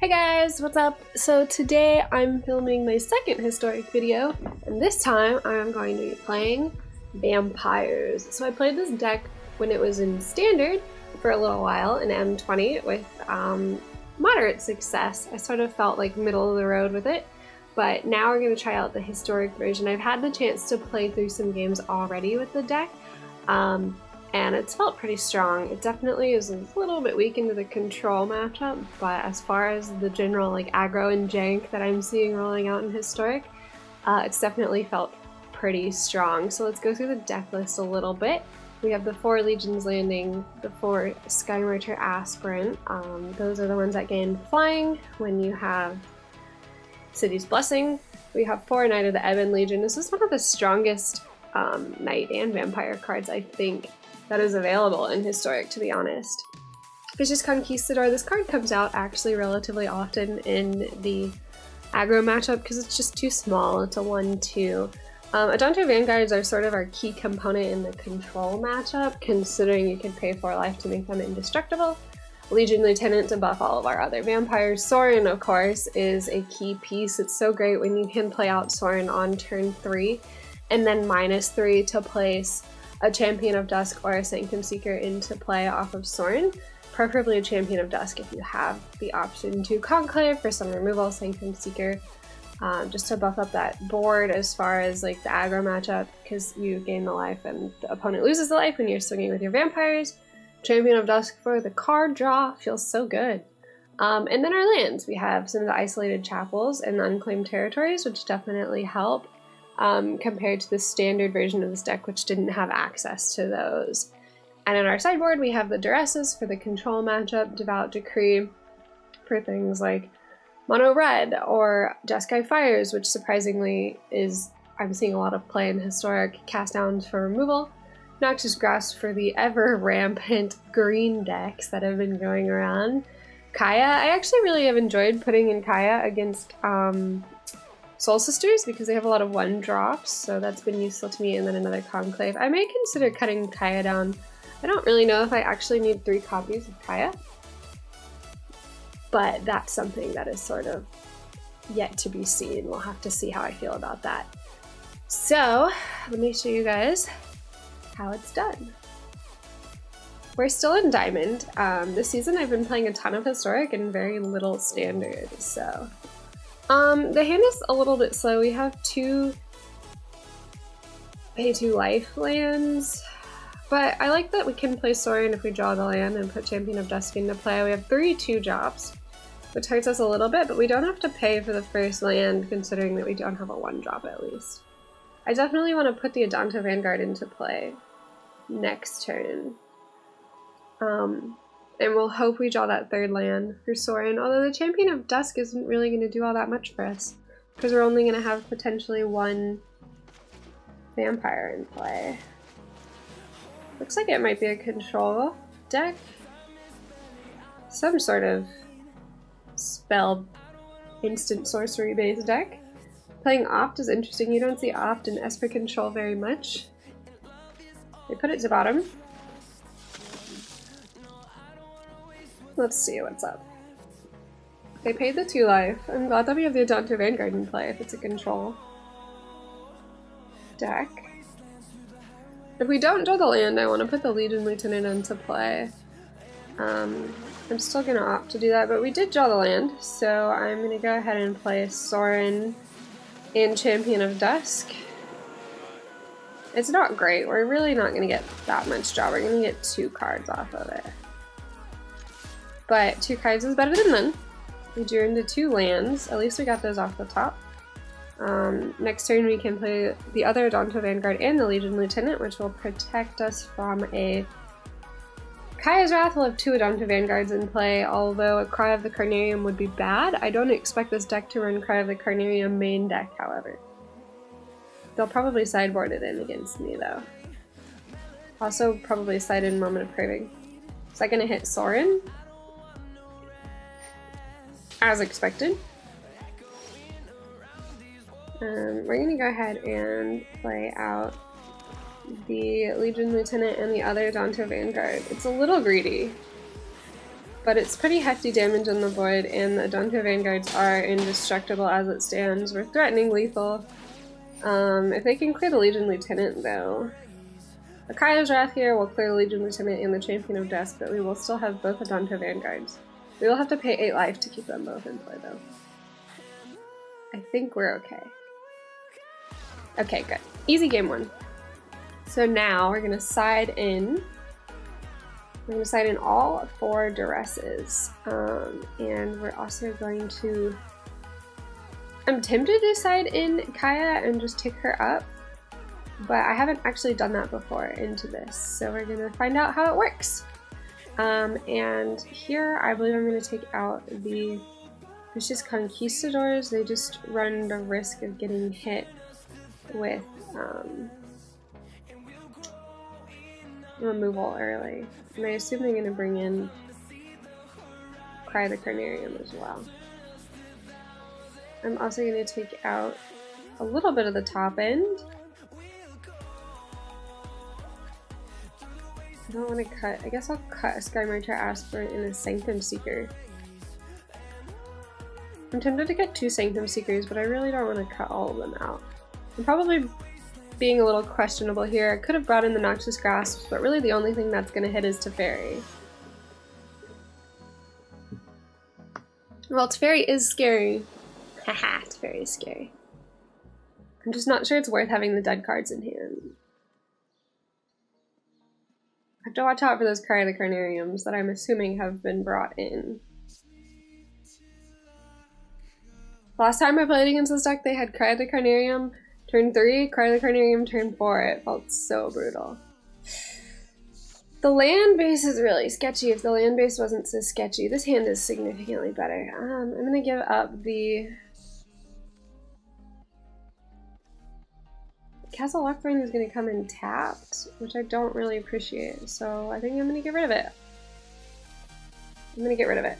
Hey guys, what's up? So today I'm filming my second historic video, and this time I'm going to be playing vampires. So I played this deck when it was in standard for a little while in M20 with moderate success. I sort of felt like middle of the road with it, but now we're going to try out the historic version. I've had the chance to play through some games already with the deck, and it's felt pretty strong. It definitely is a little bit weak into the control matchup, but as far as the general like aggro and jank that I'm seeing rolling out in historic, it's definitely felt pretty strong. So let's go through the deck list a little bit. We have the 4 Legions Landing, the 4 Skymarcher Aspirant. Those are the ones that gain flying when you have City's Blessing. We have 4 Knight of the Ebon Legion. This is one of the strongest Knight and Vampire cards, I think, that is available in historic, to be honest. Vicious Conquistador. This card comes out actually relatively often in the aggro matchup because it's just too small. It's a 1/2. Adonto Vanguards are sort of our key component in the control matchup, considering you can pay 4 life to make them indestructible. Legion Lieutenant to buff all of our other vampires. Sorin, of course, is a key piece. It's so great when you can play out Sorin on turn 3 and then -3 to place a Champion of Dusk or a Sanctum Seeker into play off of Sorin. Preferably a Champion of Dusk if you have the option to Conclave for some removal, Sanctum Seeker, just to buff up that board as far as like the aggro matchup, because you gain the life and the opponent loses the life when you're swinging with your vampires. Champion of Dusk for the card draw, feels so good. And then our lands, we have some of the Isolated Chapels and Unclaimed Territories, which definitely help compared to the standard version of this deck, which didn't have access to those. And in our sideboard, we have the Duresses for the control matchup, Devout Decree for things like Mono Red, or Jeskai Fires, which surprisingly is, I'm seeing a lot of play in historic, Cast Down for removal. Noxious Grasp for the ever rampant green decks that have been going around. Kaya, I actually really have enjoyed putting in Kaya against Soul Sisters because they have a lot of 1-drops, so that's been useful to me. And then another Conclave. I may consider cutting Kaya down. I don't really know if I actually need 3 copies of Kaya, but that's something that is sort of yet to be seen. We'll have to see how I feel about that. So let me show you guys how it's done. We're still in Diamond. This season I've been playing a ton of historic and very little standard, so the hand is a little bit slow. We have 2 pay 2 life lands, but I like that we can play Sorin if we draw the land and put Champion of Dusk into play. We have 3 2-drops, which hurts us a little bit, but we don't have to pay for the first land considering that we don't have a 1-drop at least. I definitely want to put the Adonto Vanguard into play next turn. And we'll hope we draw that 3rd land for Sorin, although the Champion of Dusk isn't really going to do all that much for us, because we're only going to have potentially 1 vampire in play. Looks like it might be a control deck. Some sort of spell instant sorcery based deck. Playing Opt is interesting. You don't see Opt in Esper Control very much. They put it to bottom. Let's see what's up. They paid the 2 life. I'm glad that we have the Adonto Vanguard in play if it's a control deck. If we don't draw the land, I want to put the Legion Lieutenant into play. I'm still going to opt to do that, but we did draw the land, so I'm going to go ahead and play Sorin and Champion of Dusk. It's not great. We're really not going to get that much draw. We're going to get 2 cards off of it. But 2 cards is better than none. We drew into 2 lands. At least we got those off the top. Next turn we can play the other Adonto Vanguard and the Legion Lieutenant, which will protect us from a Kaya's Wrath. Will have 2 Adonto Vanguards in play, although a Cry of the Carnarium would be bad. I don't expect this deck to run Cry of the Carnarium main deck, however. They'll probably sideboard it in against me, though. Also probably side in Moment of Craving. Is that going to hit Sorin? As expected. We're going to go ahead and play out the Legion Lieutenant and the other Adonto Vanguard. It's a little greedy. but it's pretty hefty damage in the void, and the Adonto Vanguards are indestructible as it stands. We're threatening lethal. If they can clear the Legion Lieutenant, though. Akaya's Wrath here will clear the Legion Lieutenant and the Champion of Dusk, but we will still have both Adonto Vanguards. We will have to pay 8 life to keep them both in play, though. I think we're okay. Okay, good. Easy game 1. So now we're gonna side in. We're gonna side in all 4 Duresses. And we're also going to... I'm tempted to side in Kaya and just take her up, but I haven't actually done that before into this, so we're gonna find out how it works. And here I believe I'm gonna take out the Vicious Conquistadors. They just run the risk of getting hit with removal early. And I assume they're gonna bring in Cry the Carnarium as well. I'm also going to take out a little bit of the top end. I don't want to cut. I guess I'll cut a Sky Marcher Aspirant and a Sanctum Seeker. I'm tempted to get 2 Sanctum Seekers, but I really don't want to cut all of them out. I'm probably being a little questionable here. I could have brought in the Noxious Grasps, but really the only thing that's going to hit is Teferi. Well, Teferi is scary. Haha, it's very scary. I'm just not sure it's worth having the dead cards in hand. I have to watch out for those Cry of the Carnariums that I'm assuming have been brought in. Last time I played against this deck, they had Cry of the Carnarium turn 3, Cry of the Carnarium turn 4. It felt so brutal. The land base is really sketchy. If the land base wasn't so sketchy, this hand is significantly better. I'm gonna give up the... Castle Lockbrain is going to come in tapped, which I don't really appreciate, so I think I'm going to get rid of it. I'm going to get rid of it.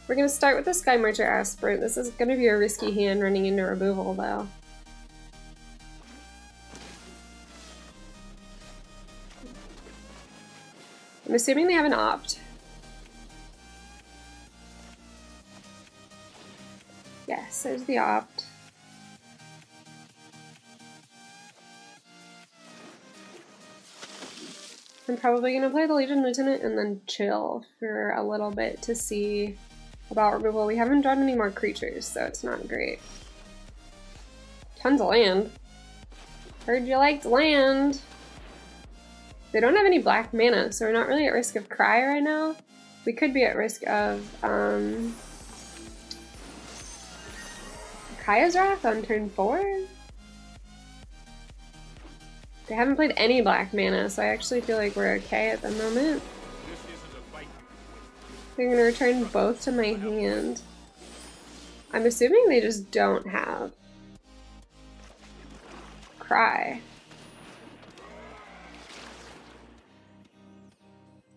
We're going to start with the Sky Marcher Aspirant. This is going to be a risky hand running into removal, though. I'm assuming they have an opt. Yes, there's the opt. I'm probably going to play the Legion Lieutenant and then chill for a little bit to see about removal. We haven't drawn any more creatures, so it's not great. Tons of land. Heard you liked land. They don't have any black mana, so we're not really at risk of Cry right now. We could be at risk of Kaya's Wrath on turn 4. They haven't played any black mana, so I actually feel like we're okay at the moment. They're gonna return both to my hand. I'm assuming they just don't have Cry.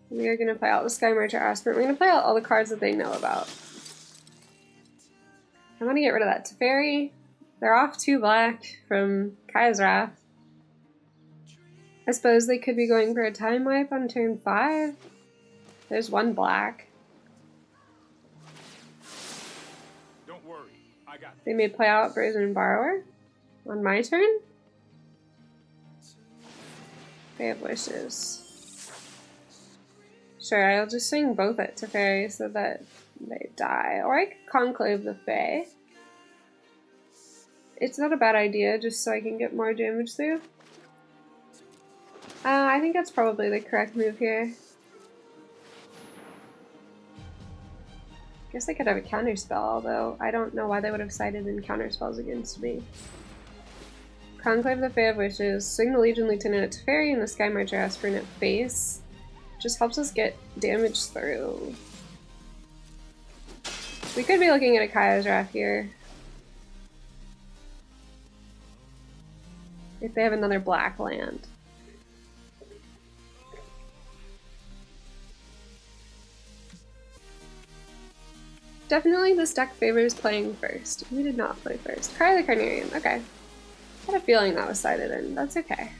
We are gonna play out the Sky Marcher Aspirant. We're gonna play out all the cards that they know about. I'm gonna get rid of that Teferi. They're off 2 black from Kaya's Wrath. I suppose they could be going for a time wipe on turn 5. There's 1 black. Don't worry, I got it. They may play out Brazen Borrower on my turn. They have wishes. Sure, I'll just swing both at Teferi so that they die. Or I could Conclave the Fae. It's not a bad idea, just so I can get more damage through. I think that's probably the correct move here. Guess I could have a counterspell, although I don't know why they would have sided in counterspells against me. Conclave the Fae of Wishes, swing the Legion Lieutenant at Teferi and the Sky Marcher Aspirant at face. Just helps us get damage through. We could be looking at a Kaya's Wrath here. If they have another black land. Definitely this deck favors playing first. We did not play first. Cry the Carnarium, okay. I had a feeling that was sided in, that's okay.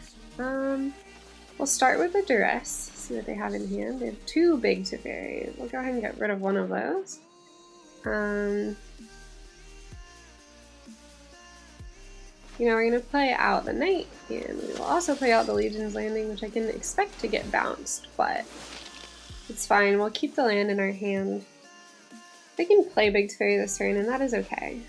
We'll start with the Duress, see what they have in hand. They have 2 big Teferi. We'll go ahead and get rid of one of those. You know, we're going to play out the Knight, and we will also play out the Legion's Landing, which I can expect to get bounced, but it's fine. We'll keep the land in our hand. They can play Big Teferi this turn, and that is okay.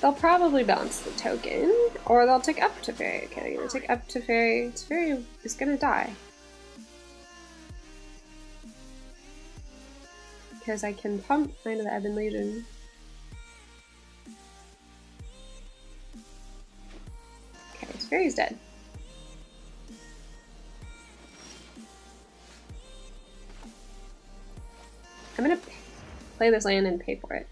They'll probably bounce the token, or they'll take up Teferi. Okay, they're going to take up Teferi. Teferi is going to die. Because I can pump Mind of the Ebon Legion. Okay, Teferi's dead. I'm going to play this land and pay for it.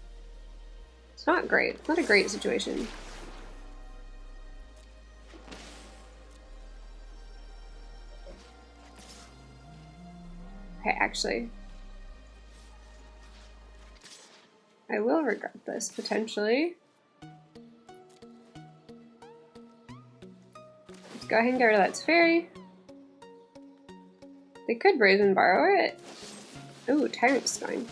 It's not great. It's not a great situation. Okay, actually, I will regret this, potentially. Let's go ahead and get rid of that Teferi. They could Brazen Borrower it. Ooh, Tyrant's going.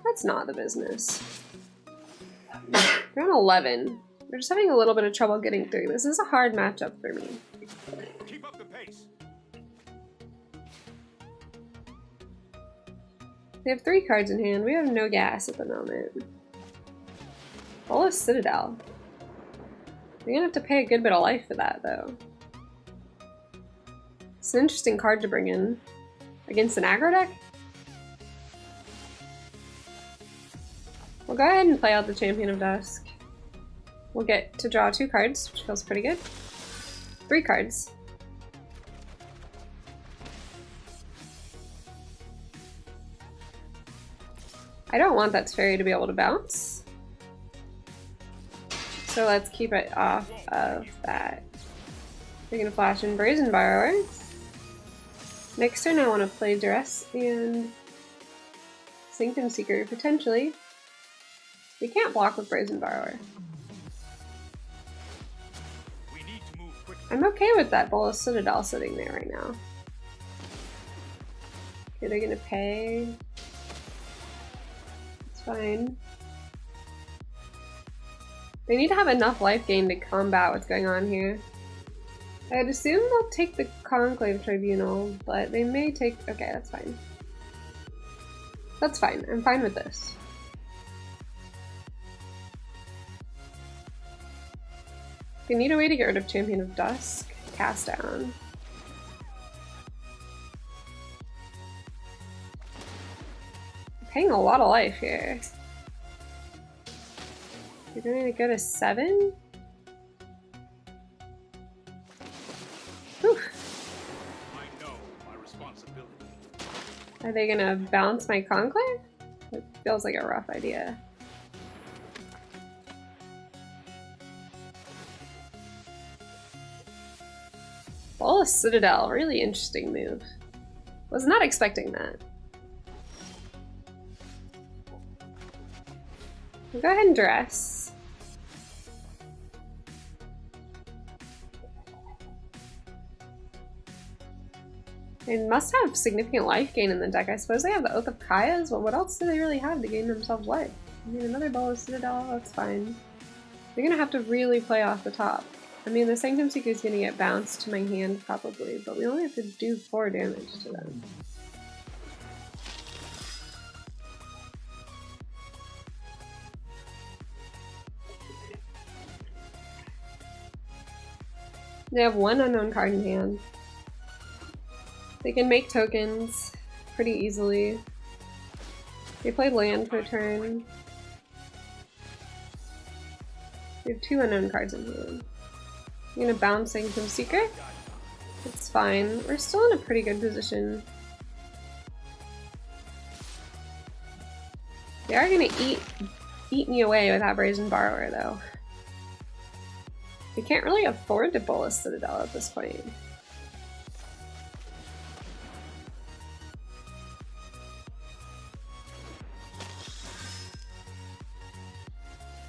That's not the business. We're on 11. We're just having a little bit of trouble getting through. This is a hard matchup for me. Keep up the pace. They have 3 cards in hand. We have no gas at the moment. Bolas Citadel. We're gonna have to pay a good bit of life for that, though. It's an interesting card to bring in against an aggro deck. We'll go ahead and play out the Champion of Dusk. We'll get to draw 2 cards, which feels pretty good. 3 cards. I don't want that Teferi to be able to bounce. So let's keep it off of that. We're gonna flash in Brazen Borrower. Next turn I want to play Duress and Sanctum Seeker, potentially. We can't block with Brazen Borrower. We need to move quickly. I'm okay with that Bolas Citadel sitting there right now. Okay, they're gonna pay. It's fine. They need to have enough life gain to combat what's going on here. I'd assume they'll take the Conclave Tribunal, but they may take... Okay, that's fine. That's fine. I'm fine with this. They need a way to get rid of Champion of Dusk. Cast down. I'm paying a lot of life here. You're gonna go to 7? Whew. I know my responsibility. Are they gonna bounce my Conclave? It feels like a rough idea. Bolas Citadel, really interesting move. Was not expecting that. We'll go ahead and Duress. They must have significant life gain in the deck. I suppose they have the Oath of Kaya's. Well, what else do they really have to gain themselves life? I mean, another Bolas Citadel, that's fine. They're gonna have to really play off the top. I mean, the Sanctum Seeker is gonna get bounced to my hand probably, but we only have to do 4 damage to them. They have 1 unknown card in hand. They can make tokens pretty easily. They played land for a turn. We have 2 unknown cards in hand. I'm gonna bounce Sanctum Seeker. It's fine. We're still in a pretty good position. They are gonna eat me away with that Brazen Borrower, though. We can't really afford to Bolas Citadel at this point.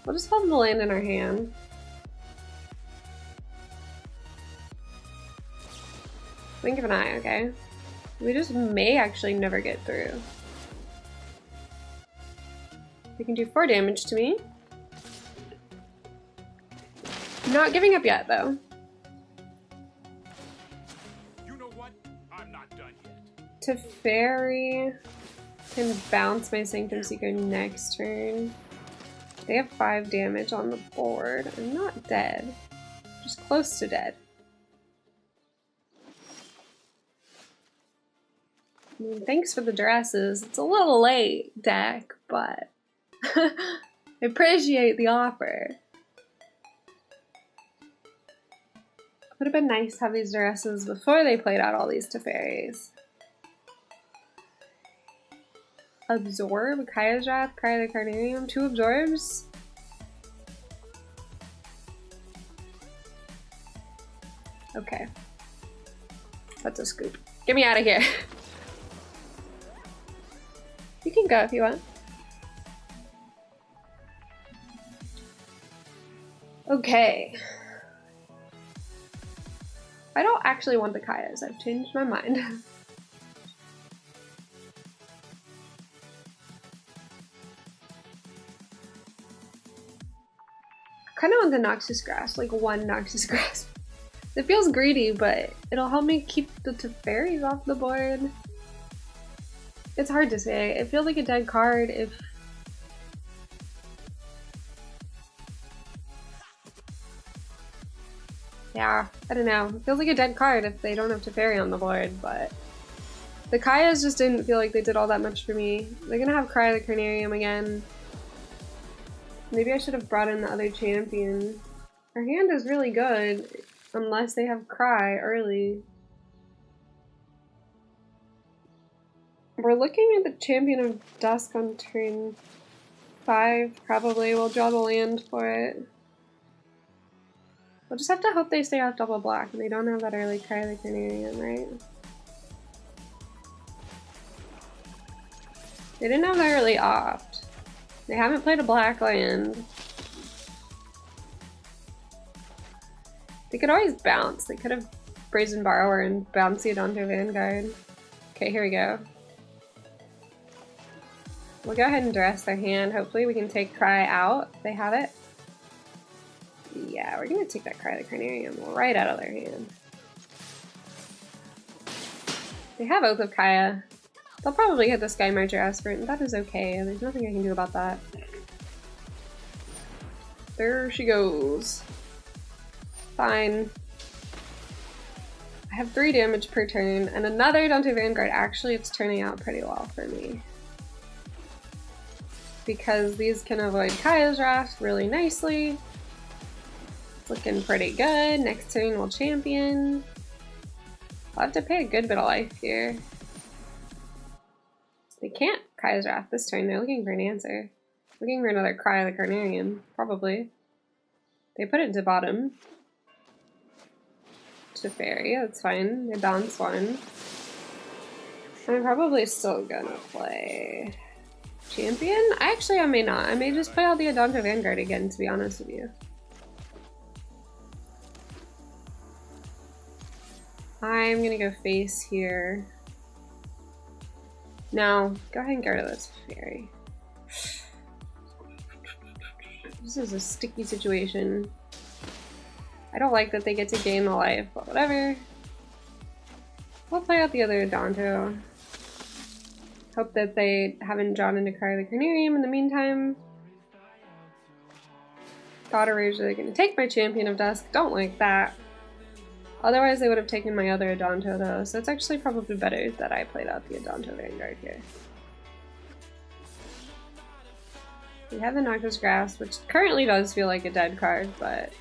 We'll just hold the land in our hand. Blink of an eye, okay. We just may actually never get through. They can do 4 damage to me. I'm not giving up yet, though. You know what? I'm not done yet. Teferi can bounce my Sanctum Seeker next turn. They have 5 damage on the board. I'm not dead. Just close to dead. I mean, thanks for the dresses. It's a little late, deck, but I appreciate the offer. Would have been nice to have these dresses before they played out all these Teferis. Absorb, Kaya's Wrath, Cry the Carnarium, 2 absorbs. Okay. That's a scoop. Get me out of here. You can go if you want. Okay. I don't actually want the Kayas. I've changed my mind. I kind of want the Noxious Grasp, like 1 Noxious Grasp. It feels greedy, but it'll help me keep the Teferis off the board. It's hard to say. It feels like a dead card if... Yeah, I don't know. It feels like a dead card if they don't have Teferi on the board, but... The Kayas just didn't feel like they did all that much for me. They're gonna have Cry the Carnarium again. Maybe I should have brought in the other champion. Our hand is really good, unless they have Cry early. We're looking at the Champion of Dusk on turn 5, probably. We'll draw the land for it. We'll just have to hope they stay off double black and they don't have that early Cry the Carnarium, right? They didn't have that early opt. They haven't played a black land. They could always bounce. They could have Brazen Borrower and bounce it onto Vanguard. Okay, here we go. We'll go ahead and dress their hand. Hopefully we can take Cry out. They have it. Yeah, we're gonna take that Cry the Carnarium right out of their hand. They have Oath of Kaya. They'll probably hit the Sky Marcher Aspirant, and that is okay. There's nothing I can do about that. There she goes. Fine. I have 3 damage per turn, and another Dante Vanguard. Actually, it's turning out pretty well for me. Because these can avoid Kaya's Wrath really nicely. It's looking pretty good. Next turn we'll champion. I'll have to pay a good bit of life here. They can't Kaya's Wrath this turn. They're looking for an answer. Looking for another Cry of the Carnarium, probably. They put it to bottom. Teferi, that's fine. They bounce 1. I'm probably still gonna play champion? Actually, I may not. I may just play out the Adonto Vanguard again, to be honest with you. I'm gonna go face here. No, go ahead and get rid of this Teferi. This is a sticky situation. I don't like that they get to gain the life, but whatever. We'll play out the other Adonto. Hope that they haven't drawn into Cry of the Carnarium in the meantime. Thought originally gonna take my Champion of Dusk. Don't like that. Otherwise they would have taken my other Adonto though, so it's actually probably better that I played out the Adonto Vanguard here. We have the Noxious Grasp, which currently does feel like a dead card, but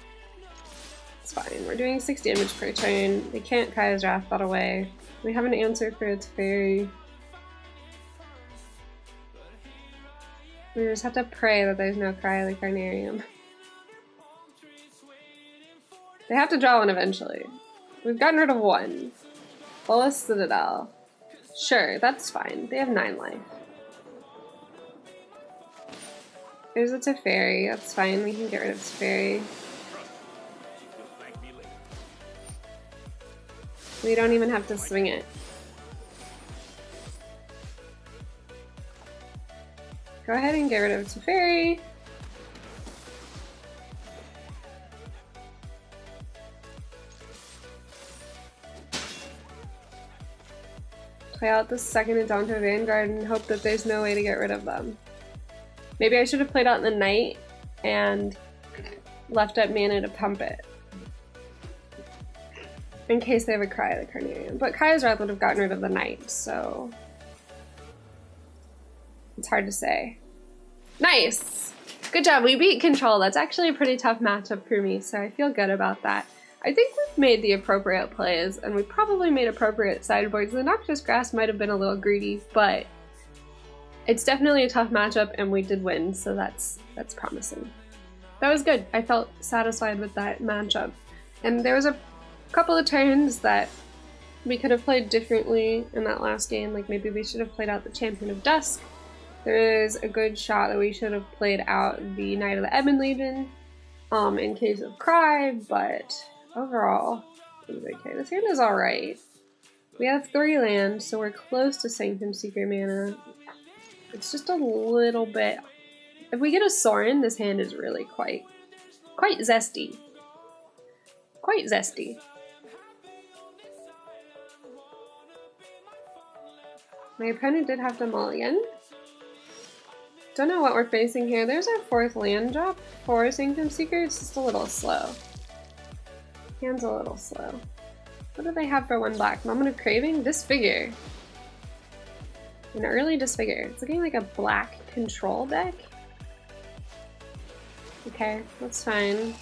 it's fine. We're doing 6 damage per turn. They can't Kaya's Wrath that away. We have an answer for its fairy. We just have to pray that there's no Cry of the Carnarium. They have to draw one eventually. We've gotten rid of 1. Bolas Citadel. Sure, that's fine. They have 9 life. There's a Teferi. That's fine. We can get rid of Teferi. We don't even have to swing it. Go ahead and get rid of Teferi. Play out the second Adonto Vanguard and hope that there's no way to get rid of them. Maybe I should have played out the Knight and left up mana to pump it. In case they have a Cry of the Carnarium. But Kaya's Wrath would have gotten rid of the Knight, so it's hard to say. Nice! Good job, we beat Control. That's actually a pretty tough matchup for me, so I feel good about that. I think we've made the appropriate plays, and we probably made appropriate sideboards. The Noxious Grass might have been a little greedy, but it's definitely a tough matchup, and we did win, so that's promising. That was good. I felt satisfied with that matchup. And there was a couple of turns that we could have played differently in that last game. Like maybe we should have played out the Champion of Dusk. There's a good shot that we should have played out the Knight of the Ebon Legion in case of Cry, but overall, it was okay. This hand is alright. We have 3 lands, so we're close to Sanctum Seeker mana. It's just a little bit... If we get a Sorin, this hand is really quite zesty. Quite zesty. My opponent did have to mulligan. Don't know what we're facing here. There's our 4th land drop for Sanctum Seeker. It's just a little slow. Hand's a little slow. What do they have for 1 black? Moment of Craving? Disfigure. An early Disfigure. It's looking like a black control deck. Okay, that's fine.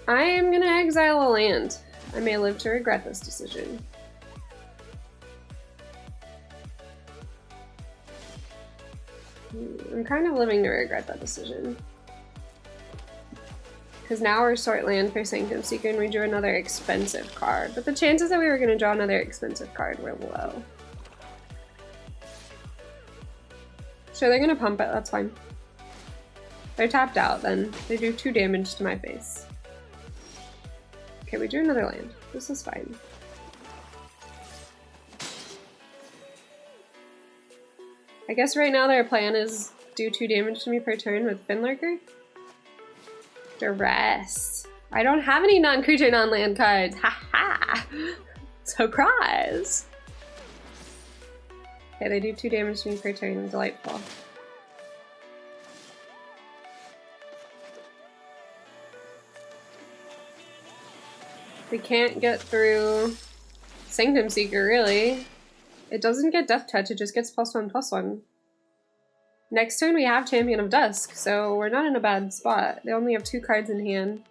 I am gonna exile a land. I may live to regret this decision. I'm kind of living to regret that decision. Because now we're short land for Sanctum Seeker and we drew another expensive card. But the chances that we were going to draw another expensive card were low. Sure, they're going to pump it, that's fine. They're tapped out then. They do 2 damage to my face. Okay, we drew another land. This is fine. I guess right now their plan is do 2 damage to me per turn with Finlurker. Duress. I don't have any non-creature, non-land cards. Ha-ha! Surprise! Okay, they do 2 damage to me per turn. Delightful. We can't get through Sanctum Seeker, really. It doesn't get Death Touch, it just gets +1/+1. Next turn we have Champion of Dusk, so we're not in a bad spot. They only have 2 cards in hand.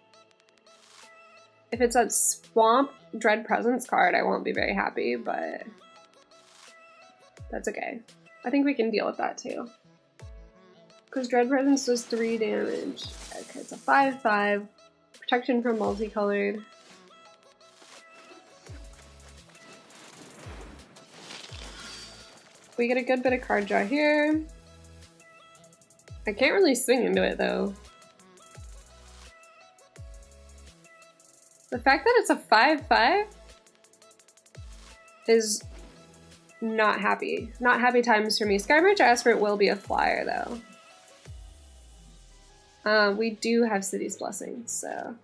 If it's a Swamp Dread Presence card, I won't be very happy, but that's okay. I think we can deal with that too. Because Dread Presence does 3 damage. Okay, it's a 5/5. Protection from multicolored. We get a good bit of card draw here. I can't really swing into it though. The fact that it's a 5/5 is not happy. Not happy times for me. Skymarch Esper will be a flyer though. We do have City's Blessing, so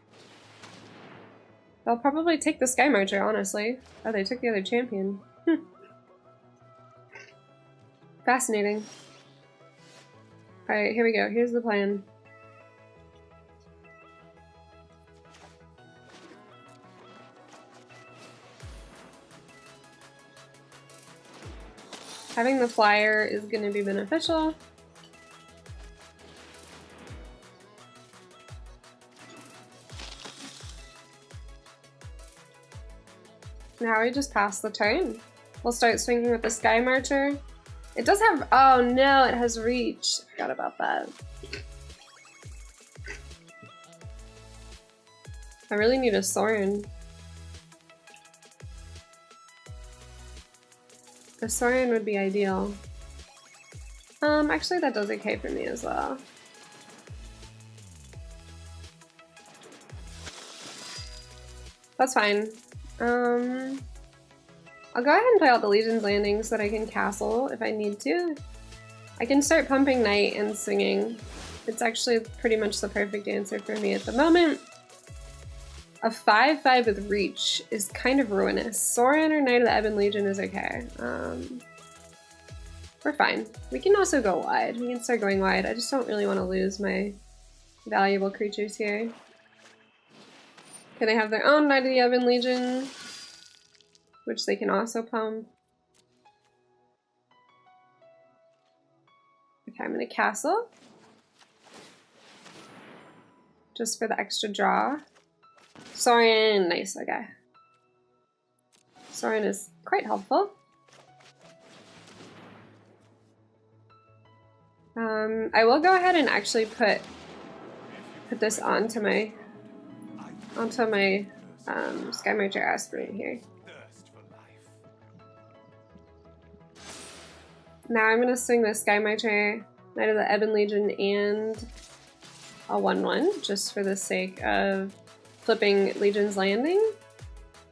they'll probably take the Skymarcher, honestly. Oh, they took the other champion. Fascinating. Alright, here we go. Here's the plan. Having the flyer is going to be beneficial. Now we just pass the turn. We'll start swinging with the Skymarcher. It does have, oh no, it has reach. I forgot about that. I really need a Sorin. A Sorin would be ideal. Actually that does okay for me as well. That's fine. I'll go ahead and play out the Legion's Landing so that I can castle if I need to. I can start pumping Knight and swinging. It's actually pretty much the perfect answer for me at the moment. A 5/5 with reach is kind of ruinous. Sorin or Knight of the Ebon Legion is okay. We're fine. We can also go wide. We can start going wide. I just don't really want to lose my valuable creatures here. Can they have their own Knight of the Ebon Legion? Which they can also pump. Okay, I'm gonna castle. Just for the extra draw. Sorin, nice, okay. Sorin is quite helpful. I will go ahead and actually put this onto my Sky Merger Aspirant here. Now I'm gonna swing the Sky Mitre, Knight of the Ebon Legion, and a 1/1 just for the sake of flipping Legion's Landing.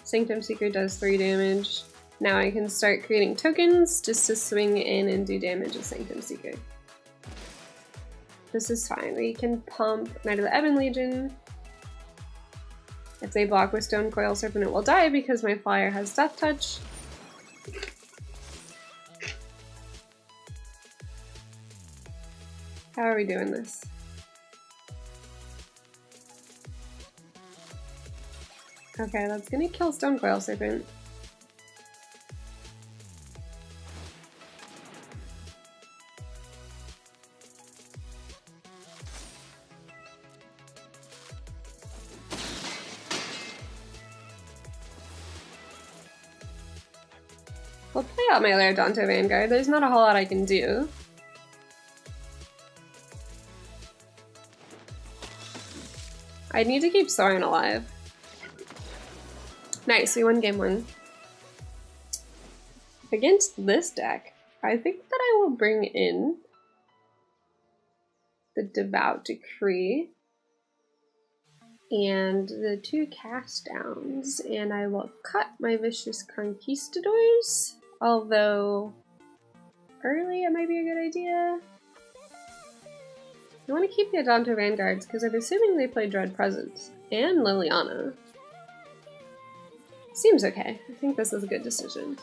Sanctum Seeker does 3 damage. Now I can start creating tokens just to swing in and do damage with Sanctum Seeker. This is fine. We can pump Knight of the Ebon Legion. If they block with Stone Coil Serpent, it will die because my flyer has Death Touch. How are we doing this? Okay, that's gonna kill Stone Coil Serpent. We'll play out my Laerdonto Vanguard. There's not a whole lot I can do. I need to keep Sorin alive. Nice, we won game 1. Against this deck, I think that I will bring in the Devout Decree and the 2 cast downs, and I will cut my Vicious Conquistadors, although early it might be a good idea. I want to keep the Adonto Vanguards because I'm assuming they play Dread Presence and Liliana. Seems okay. I think this is a good decision.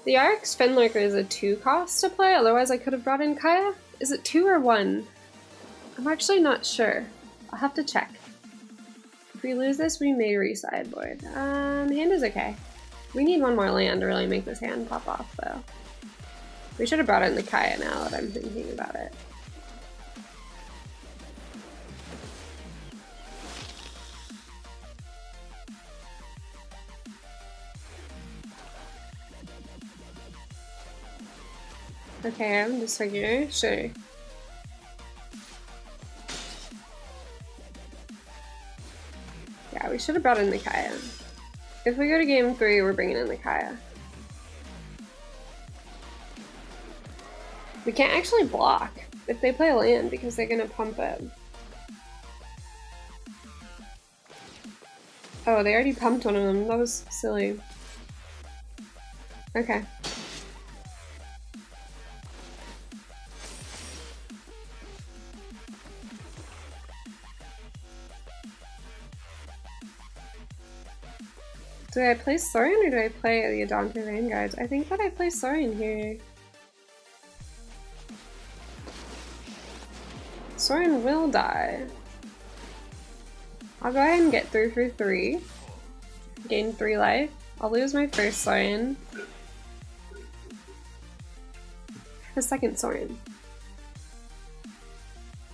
The Ahrix Fenlurker is a 2 cost to play, otherwise I could have brought in Kaya. Is it 2 or 1? I'm actually not sure. I'll have to check. If we lose this, we may re-sideboard. Hand is okay. We need 1 more land to really make this hand pop off, though. We should have brought in the Kaya now that I'm thinking about it. Okay, I'm just figuring. Sure. Yeah, we should have brought in the Kaya. If we go to game 3, we're bringing in the Kaya. We can't actually block if they play a land because they're gonna pump it. Oh, they already pumped one of them. That was silly. Okay. Do I play Sorin or do I play the Adonto Vanguards? I think that I play Sorin here. Sorin will die. I'll go ahead and get through for 3. Gain 3 life. I'll lose my first Sorin. The second Sorin.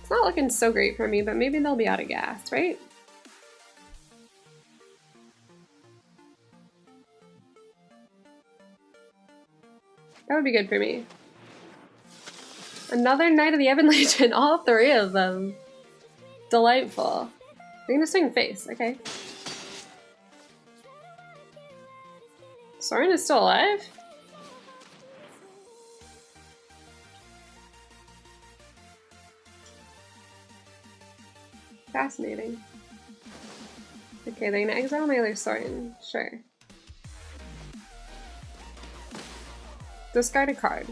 It's not looking so great for me, but maybe they'll be out of gas, right? That would be good for me. Another Knight of the Ebon Legion, all 3 of them. Delightful. We're gonna swing face, okay. Sorin is still alive? Fascinating. I Okay, they're gonna exile my other Sorin. Sure. Discard a card.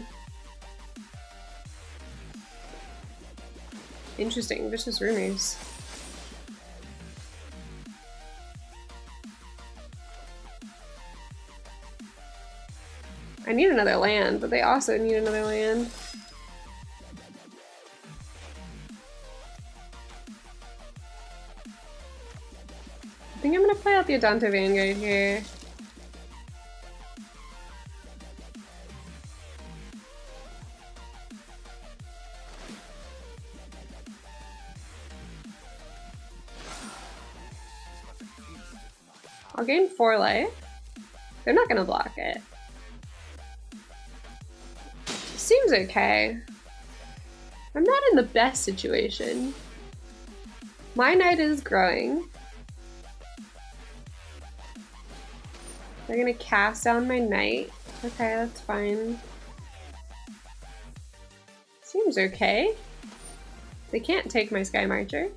Interesting, vicious rumors. I need another land, but they also need another land. I think I'm gonna play out the Adonto Vanguard here. I'll gain 4 life. They're not gonna block it. Seems okay. I'm not in the best situation. My knight is growing. They're gonna cast down my knight. Okay, that's fine. Seems okay. They can't take my Sky Marcher.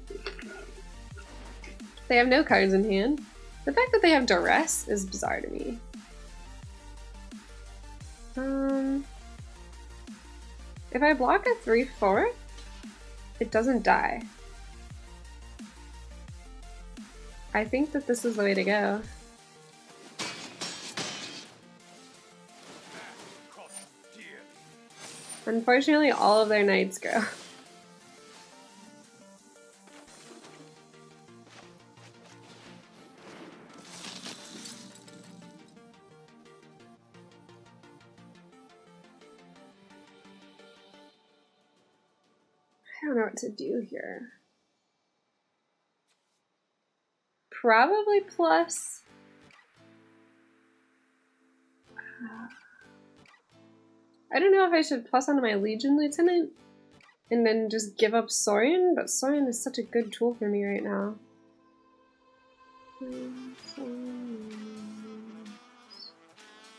They have no cards in hand. The fact that they have Duress is bizarre to me. If I block a 3/4, it doesn't die. I think that this is the way to go. Unfortunately, all of their knights grow. I don't know what to do here. Probably plus. I don't know if I should plus onto my Legion Lieutenant and then just give up Sorin, but Sorin is such a good tool for me right now.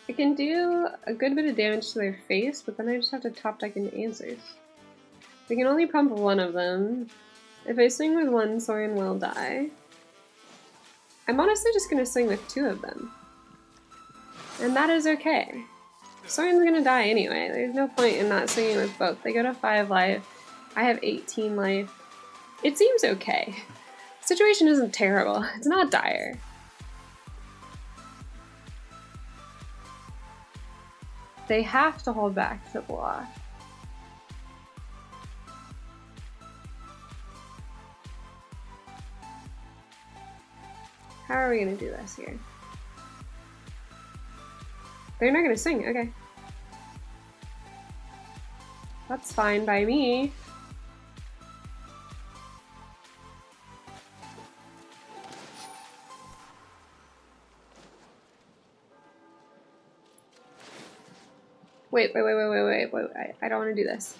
I can do a good bit of damage to their face, but then I just have to top deck into answers. I can only pump one of them. If I swing with one, Sorin will die. I'm honestly just going to swing with 2 of them. And that is okay. Sorin's going to die anyway. There's no point in not swinging with both. They go to 5 life. I have 18 life. It seems okay. The situation isn't terrible. It's not dire. They have to hold back to block. How are we gonna do this here? They're not gonna swing, okay. That's fine by me. Wait, I don't wanna do this.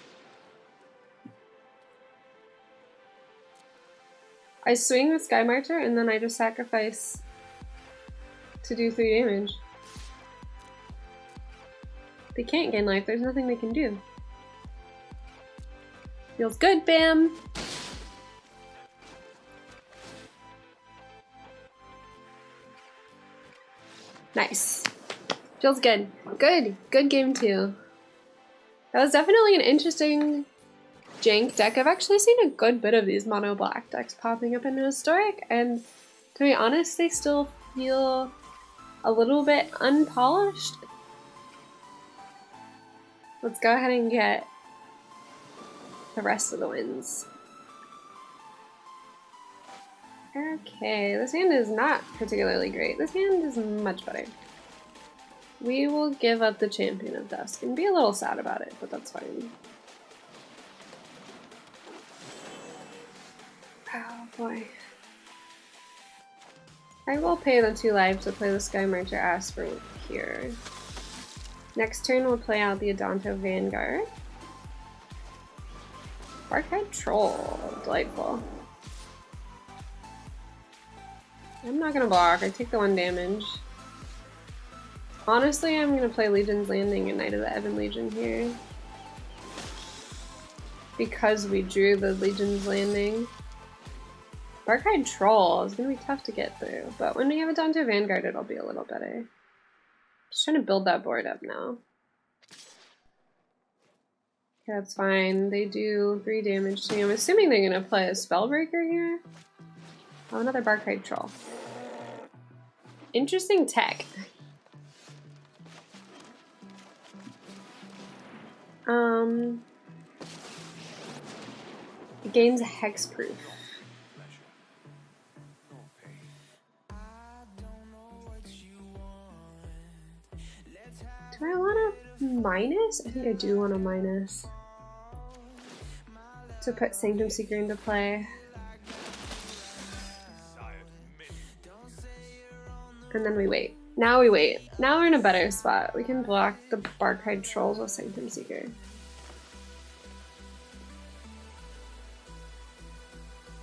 I swing with Sky Marcher and then I just sacrifice to do 3 damage. They can't gain life, there's nothing they can do. Feels good, bam! Nice. Feels good. Good game too. That was definitely an interesting jank deck. I've actually seen a good bit of these mono black decks popping up in Historic, and to be honest, they still feel a little bit unpolished. Let's go ahead and get the rest of the wins. Okay, this hand is not particularly great. This hand is much better. We will give up the Champion of Dusk and be a little sad about it, but that's fine. Oh boy. I will pay the 2 life to play the Sky Marcher Esper here. Next turn we'll play out the Adonto Vanguard. Barkhead Troll. Delightful. I'm not gonna block, I take the 1 damage. Honestly, I'm gonna play Legion's Landing and Knight of the Ebon Legion here. Because we drew the Legion's Landing. Barkhide Troll is gonna be tough to get through, but when we have a Dante Vanguard, it'll be a little better. Just trying to build that board up now. Okay, that's fine. They do 3 damage to me. I'm assuming they're gonna play a Spellbreaker here. Oh, another Barkhide Troll. Interesting tech. It gains hexproof. Do I want a minus? I think I do want a minus. To put Sanctum Seeker into play. And then we wait. Now we wait. Now we're in a better spot. We can block the Barkhide Trolls with Sanctum Seeker.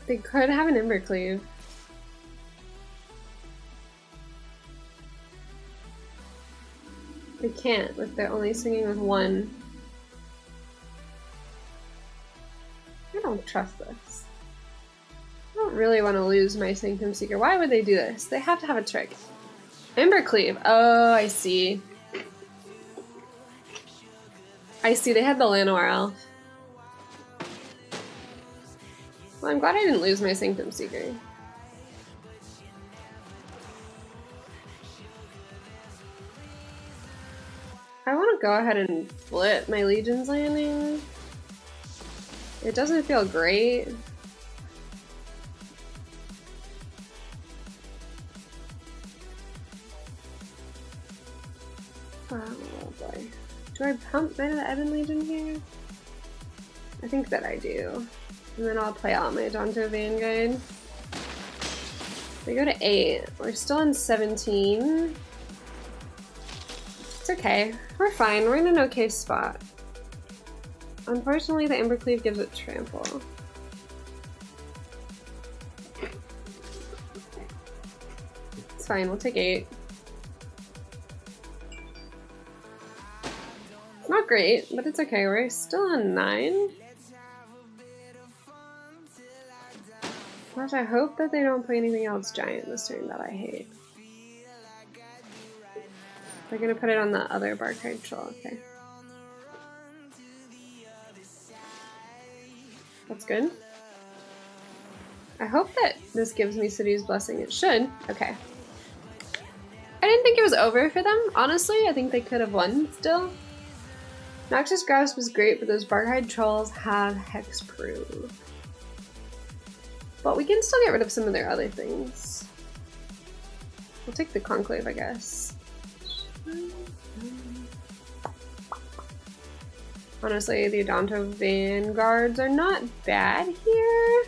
They could have an Embercleave. They can't, if they're only swinging with 1. I don't trust this. I don't really want to lose my Sanctum Seeker. Why would they do this? They have to have a trick. Embercleave. Oh, I see. I see, they had the Llanowar Elf. Well, I'm glad I didn't lose my Sanctum Seeker. I want to go ahead and flip my Legion's Landing. It doesn't feel great. Oh boy. Do I pump Knight of the Ebon Legion here? I think that I do. And then I'll play out my Dante Vanguard. We go to 8. We're still in 17. It's okay. We're fine. We're in an okay spot. Unfortunately, the Embercleave gives it trample. It's fine. We'll take 8. It's not great, but it's okay. We're still on 9. Gosh, I hope that they don't play anything else giant this turn that I hate. They're gonna put it on the other Barkhide Troll, okay. That's good. I hope that this gives me City's Blessing. It should. Okay. I didn't think it was over for them, honestly. I think they could have won still. Noxious Grasp was great, but those Barkhide Trolls have Hexproof. But we can still get rid of some of their other things. We'll take the Conclave, I guess. Honestly, the Adonto Vanguards are not bad here.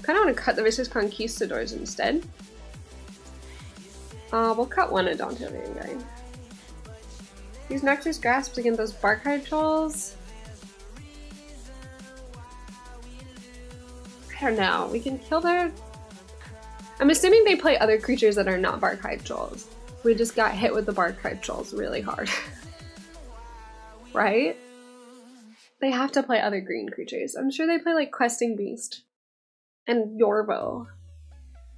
Kinda wanna cut the Vicious Conquistadors instead. We'll cut one Adonto Vanguard. These Noxious Grasps against those Barkhide Trolls. I don't know, we can kill their... I'm assuming they play other creatures that are not Barkhide Trolls. We just got hit with the Barkhide Trolls really hard. Right? They have to play other green creatures. I'm sure they play like Questing Beast and Yorvo.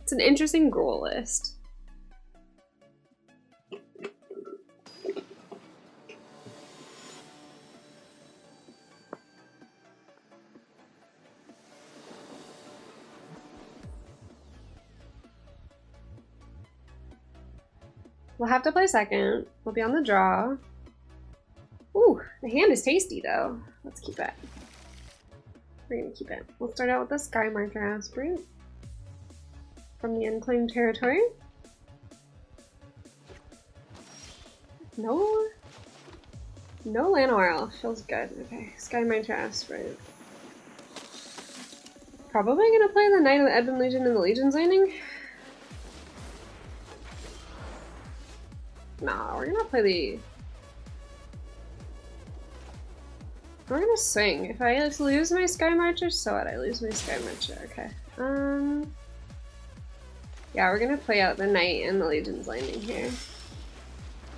It's an interesting Gruul list. We'll have to play second. We'll be on the draw. Ooh, the hand is tasty though. Let's keep it. We're gonna keep it. We'll start out with the Sky Martyr Aspirant from the Unclaimed Territory. No Llanowar Elf. Feels good. Okay, Sky Martyr Aspirant. Probably gonna play the Knight of the Ebon Legion in the Legion's Landing. Nah, we're gonna play the... We're gonna swing. If I lose my Sky Marcher, so what? I lose my Sky Marcher. Okay. Yeah, we're gonna play out the Knight in the Legion's Landing here.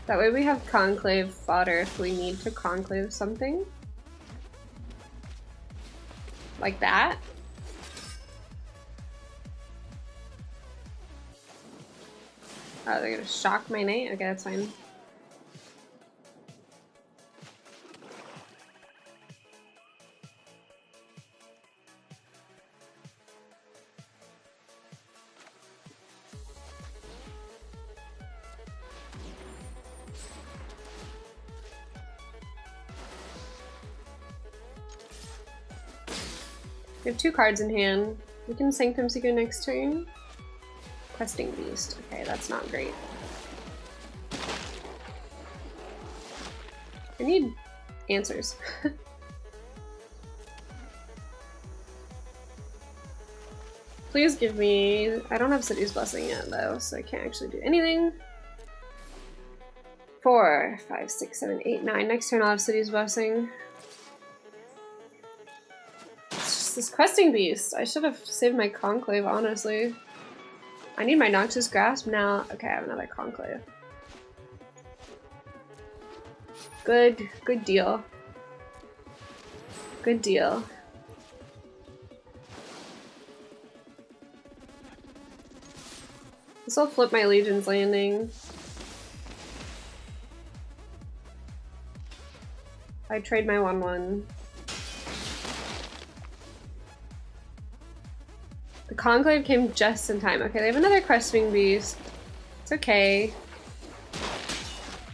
That way we have Conclave fodder if we need to Conclave something. Like that. Oh, they're gonna shock my knight? Okay, that's fine. We have 2 cards in hand. We can Sanctum Seeker next turn. Questing Beast. Okay, that's not great. I need answers. Please give me... I don't have City's Blessing yet though, so I can't actually do anything. 4, 5, 6, 7, 8, 9. Next turn I'll have City's Blessing. This Questing Beast. I should have saved my Conclave, honestly. I need my Noxious Grasp now. Okay, I have another Conclave. Good deal. Good deal. This will flip my Legion's Landing. I trade my 1/1. The Conclave came just in time. Okay, they have another Questing Beast. It's okay.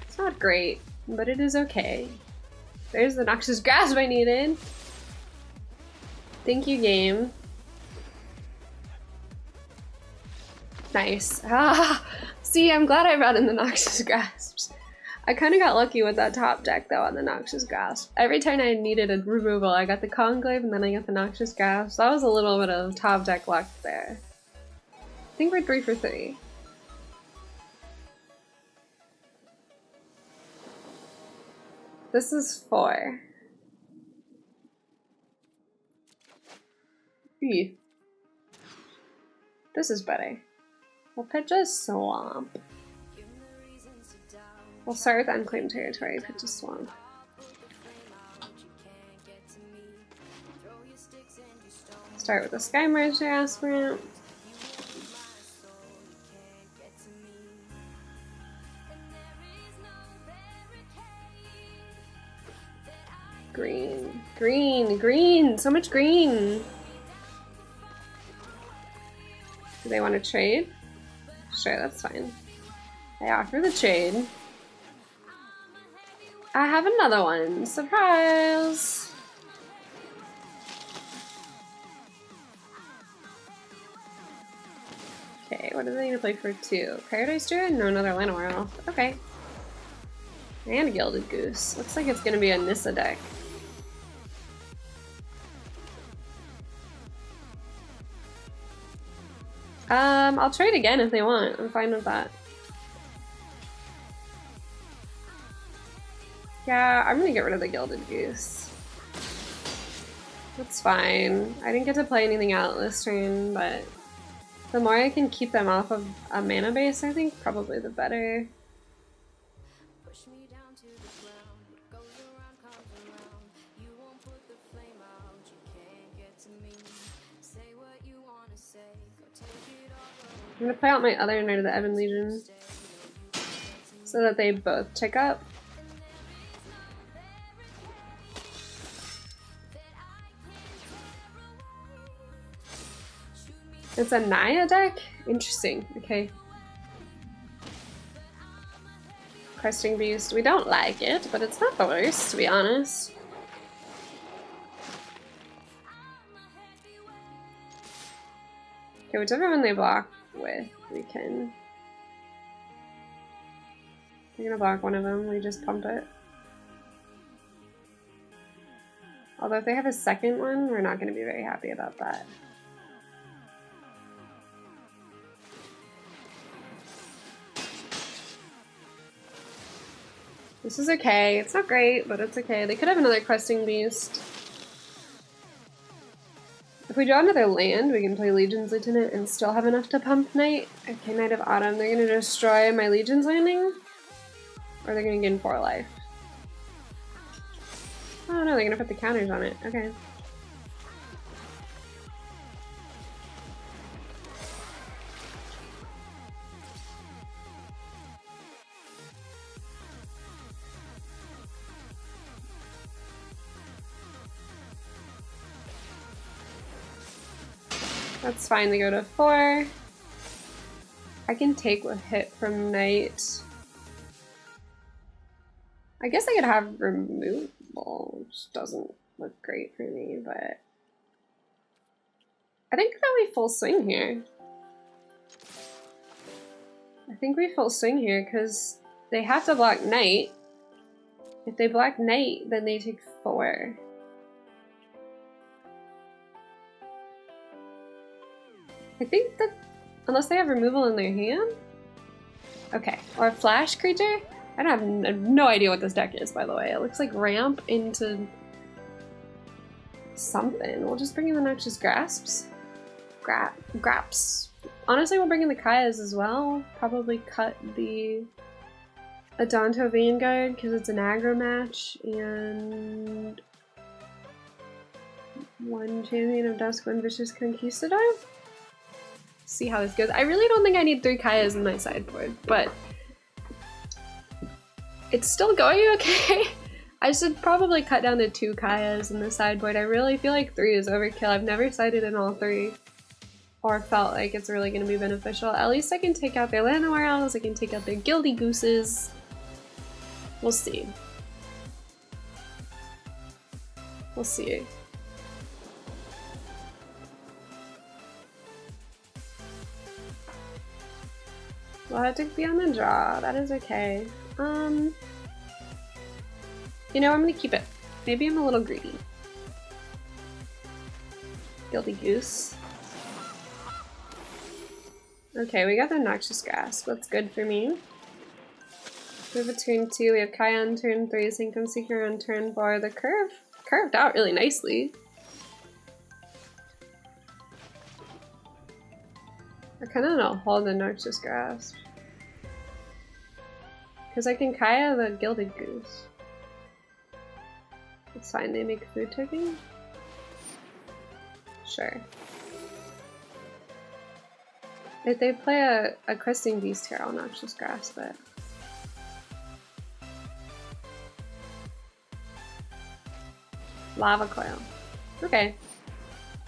It's not great, but it is okay. There's the Noxious Grasp I needed. Thank you, game. Nice. Ah, see, I'm glad I brought in the Noxious Grasps. I kind of got lucky with that top deck though on the Noxious Grasp. Every time I needed a removal, I got the Conclave and then I got the Noxious Grasp. That was a little bit of top deck luck there. I think we're 3 for 3. This is 4. Eee. This is better. We'll pitch a Swamp. We'll start with Unclaimed Territory, pitch a Swamp. Start with the Sky Merger Aspirant. Green, green, green! So much green! Do they want to trade? Sure, that's fine. I offer the trade. I have another one. Surprise! Okay, what do they need to play for 2? Paradise Druid? No, another Llanowar. Okay. And a Gilded Goose. Looks like it's gonna be a Nissa deck. I'll trade again if they want. I'm fine with that. Yeah, I'm gonna get rid of the Gilded Goose. That's fine. I didn't get to play anything out this turn, but the more I can keep them off of a mana base, I think probably the better. I'm gonna play out my other Knight of the Ebon Legion so that they both tick up. It's a Naya deck? Interesting. Okay. Questing Beast. We don't like it, but it's not the worst, to be honest. Okay, whichever one they block with, we can... We're gonna block one of them, we just pump it. Although if they have a second one, we're not gonna be very happy about that. This is okay. It's not great, but it's okay. They could have another Questing Beast. If we draw another land, we can play Legion's Lieutenant and still have enough to pump Knight. Okay, Knight of Autumn. They're gonna destroy my Legion's Landing? Or they're gonna gain 4 life? Oh no, they're gonna put the counters on it. Okay. That's fine, they go to 4. I can take with hit from Knight. I guess I could have removal, which doesn't look great for me, but I think that we full swing here. I think we full swing here because they have to block Knight. If they block Knight, then they take 4. I think that unless they have removal in their hand? Okay, or a flash creature? I have no idea what this deck is, by the way. It looks like ramp into something. We'll just bring in the Noxious Grasps. Graps. Honestly, we'll bring in the Kayas as well. Probably cut the Adanto Vanguard because it's an aggro match, and 1 Champion of Dusk, 1 Vicious Conquistador. See how this goes. I really don't think I need 3 Kayas in my sideboard, but it's still going okay. I should probably cut down to 2 Kayas in the sideboard. I really feel like 3 is overkill. I've never sided in all 3 or felt like it's really going to be beneficial. At least I can take out their Llanowar Owls, I can take out their Gildy Gooses. We'll see. We'll see. Well, I have to be on the draw. That is okay. You know, I'm gonna keep it. Maybe I'm a little greedy. Gildy Goose. Okay, we got the Noxious Grasp. That's good for me. We have a turn 2. We have Kaya on turn 3. Syncom Seeker on turn 4. The curve curved out really nicely. I kind of don't hold the Noxious Grasp because I can Kaya the Gilded Goose. It's fine, they make food token? Sure. If they play a Questing Beast here, I'll Noxious Grasp it. Lava Coil. Okay.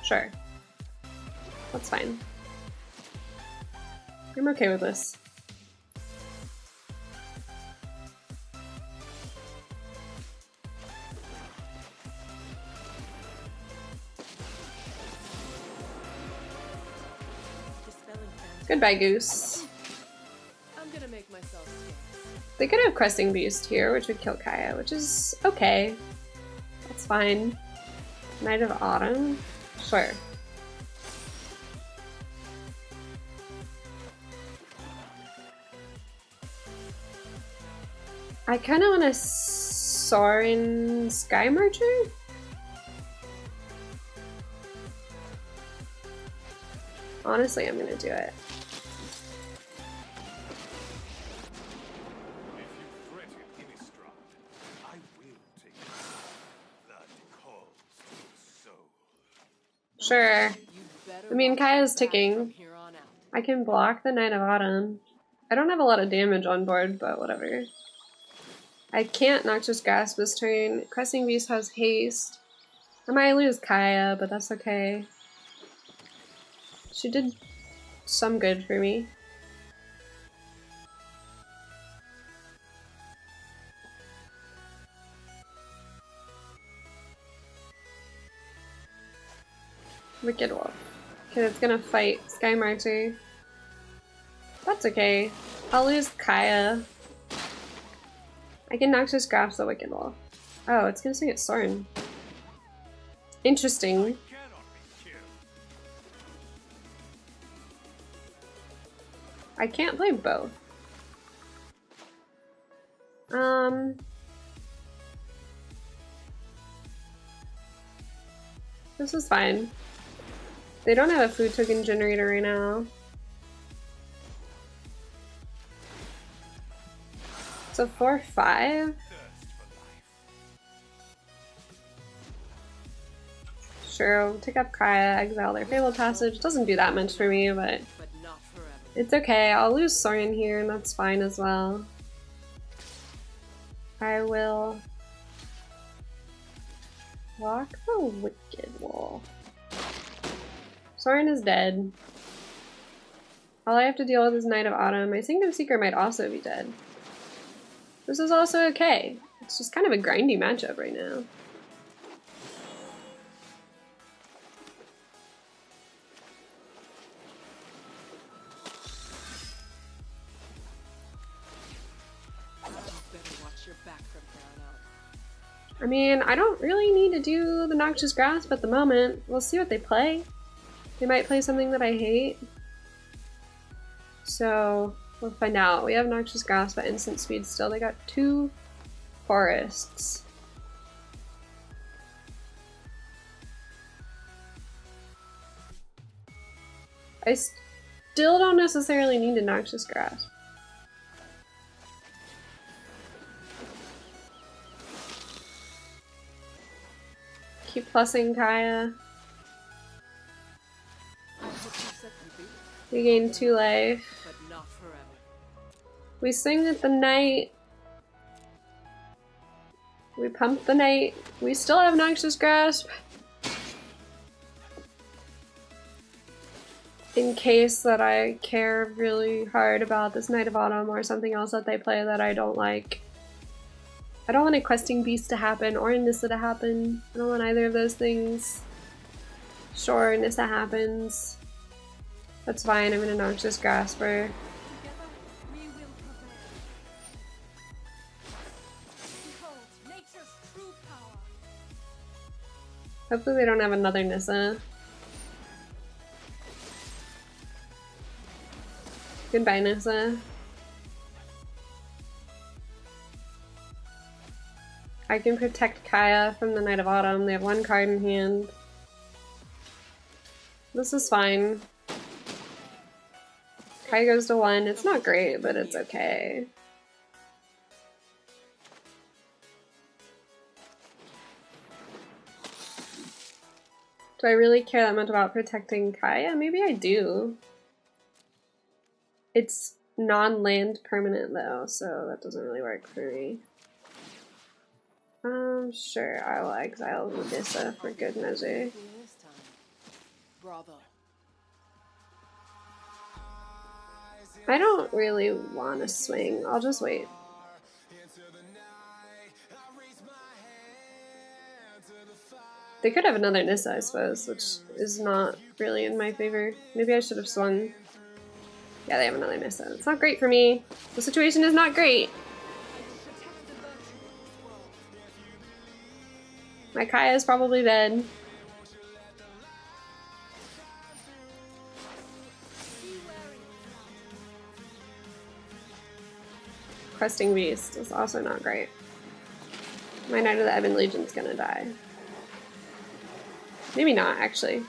Sure. That's fine. I'm okay with this. Goodbye, Goose. I'm gonna make myself scarce. They could have Questing Beast here, which would kill Kaya, which is okay. That's fine. Night of Autumn? Sure. I kind of want to Sorin Sky Marcher? Honestly, I'm gonna do it. Sure. I mean, Kaya's ticking. I can block the Night of Autumn. I don't have a lot of damage on board, but whatever. I can't Noxious Grasp this turn. Questing Beast has haste. I might lose Kaya, but that's okay. She did some good for me. Wicked Wolf. Okay, it's gonna fight Sky Marcher. That's okay. I'll lose Kaya. I can Noxious Grasp the Wicked Wolf. Oh, it's gonna swing at Sorin. Interesting. I can't play both. This is fine. They don't have a food token generator right now. So 4/5. Sure, we'll take up Kaya, exile their Fabled Passage. Doesn't do that much for me, but it's okay. I'll lose Sorin here, and that's fine as well. I will block the Wicked Wolf. Soren is dead. All I have to deal with is Knight of Autumn. My Sanctum Seeker might also be dead. This is also okay. It's just kind of a grindy matchup right now. I mean, I don't really need to do the Noxious Grasp at the moment. We'll see what they play. They might play something that I hate. So, we'll find out. We have Noxious Grasp at instant speed still. They got 2 forests. I still don't necessarily need a Noxious Grasp. Keep plussing Kaya. We gain 2 life. But not forever. We swing at the knight. We pump the knight. We still have Noxious Grasp. In case that I care really hard about this Knight of Autumn or something else that they play that I don't like. I don't want a Questing Beast to happen or a Nissa to happen. I don't want either of those things. Sure, Nissa happens. That's fine, I'm gonna Noxious Grasper. Hopefully they don't have another Nissa. Goodbye, Nissa. I can protect Kaya from the Knight of Autumn. They have 1 card in hand. This is fine. Kaya goes to 1. It's not great, but it's okay. Do I really care that much about protecting Kaya? Maybe I do. It's non-land permanent though, so that doesn't really work for me. Sure, I will exile Nissa for good measure. I don't really want to swing. I'll just wait. They could have another Nissa, I suppose, which is not really in my favor. Maybe I should have swung. Yeah, they have another Nissa. It's not great for me. The situation is not great. My Kaya is probably dead. Questing Beast is also not great. My Knight of the Ebon Legion's gonna die. Maybe not, actually.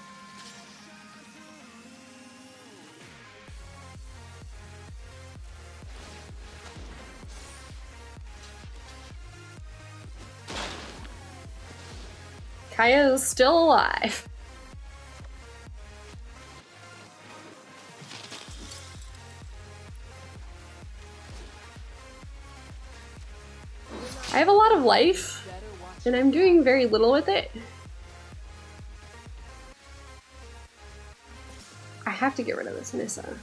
Kaya is still alive. I have a lot of life, and I'm doing very little with it. I have to get rid of this Nissa.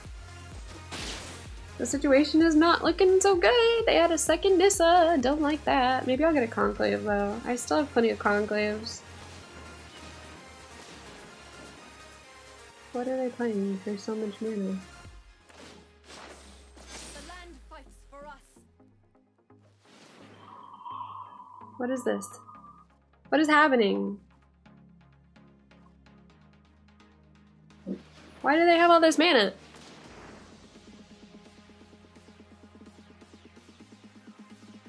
The situation is not looking so good. They had a second Nissa. Don't like that. Maybe I'll get a Conclave though. I still have plenty of Conclaves. What are they playing for so much mana? The land fights for us. What is this? What is happening? Why do they have all this mana?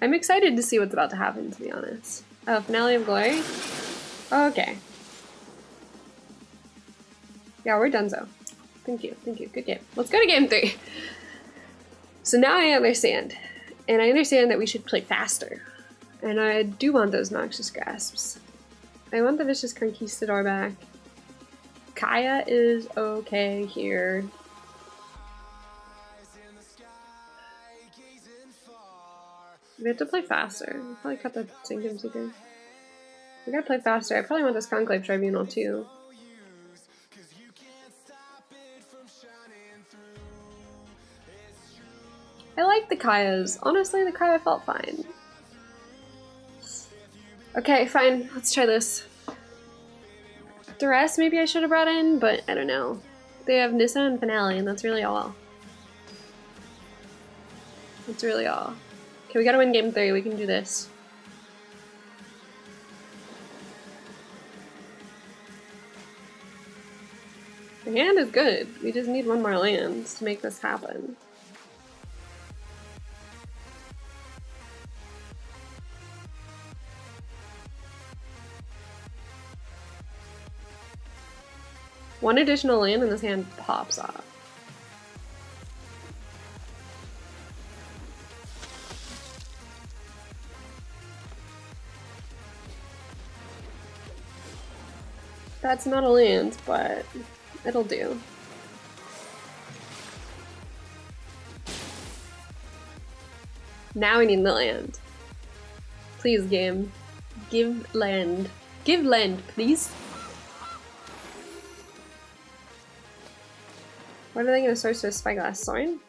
I'm excited to see what's about to happen, to be honest. Oh, Finale of Glory? Oh, okay. Yeah, we're donezo. Thank you, good game. Let's go to game 3. So now I understand. And I understand that we should play faster. And I do want those Noxious Grasps. I want the Vicious Conquistador back. Kaya is okay here. We have to play faster. We'll probably cut the Sanctum Seeker. We gotta play faster. I probably want this Conclave Tribunal too. like the Kayas. Honestly, the Kaya felt fine. Okay, fine. Let's try this. The rest maybe I should have brought in, but I don't know. They have Nissa and Finale, and that's really all. That's really all. Okay, we gotta win game 3. We can do this. The hand is good. We just need one more land to make this happen. One additional land and this hand pops off. That's not a land, but it'll do. Now we need the land. Please, game. Give land. Give land, please. What are they going to source to a Spyglass? Sorin?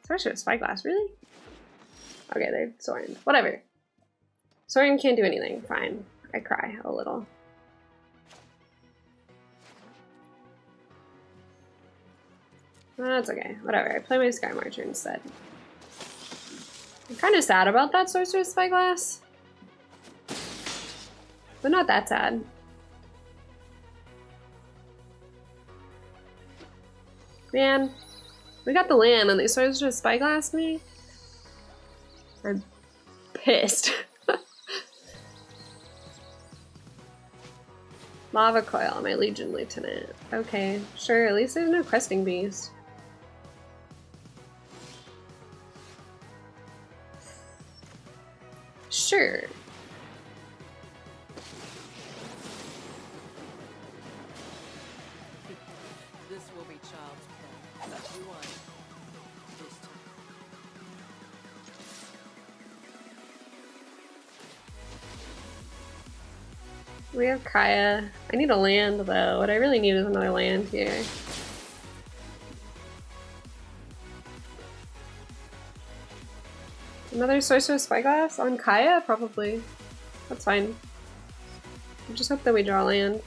Source to a Spyglass, really? Okay, they're Sorin. Whatever. Sorin can't do anything. Fine. I cry a little. That's okay. Whatever. I play my Sky Marcher instead. I'm kind of sad about that Sorcerer's Spyglass. But not that sad. Man, we got the land and they Sorcerer's Spyglass me? I'm pissed. Lava Coil, my Legion Lieutenant. Okay, sure, at least there's no Questing Beast. Sure. This will be child's play. Such you want. This time. We have Kaya. I need a land though. What I really need is another land here. Another Sorcerer's Spyglass on Kaya? Probably. That's fine. I just hope that we draw land.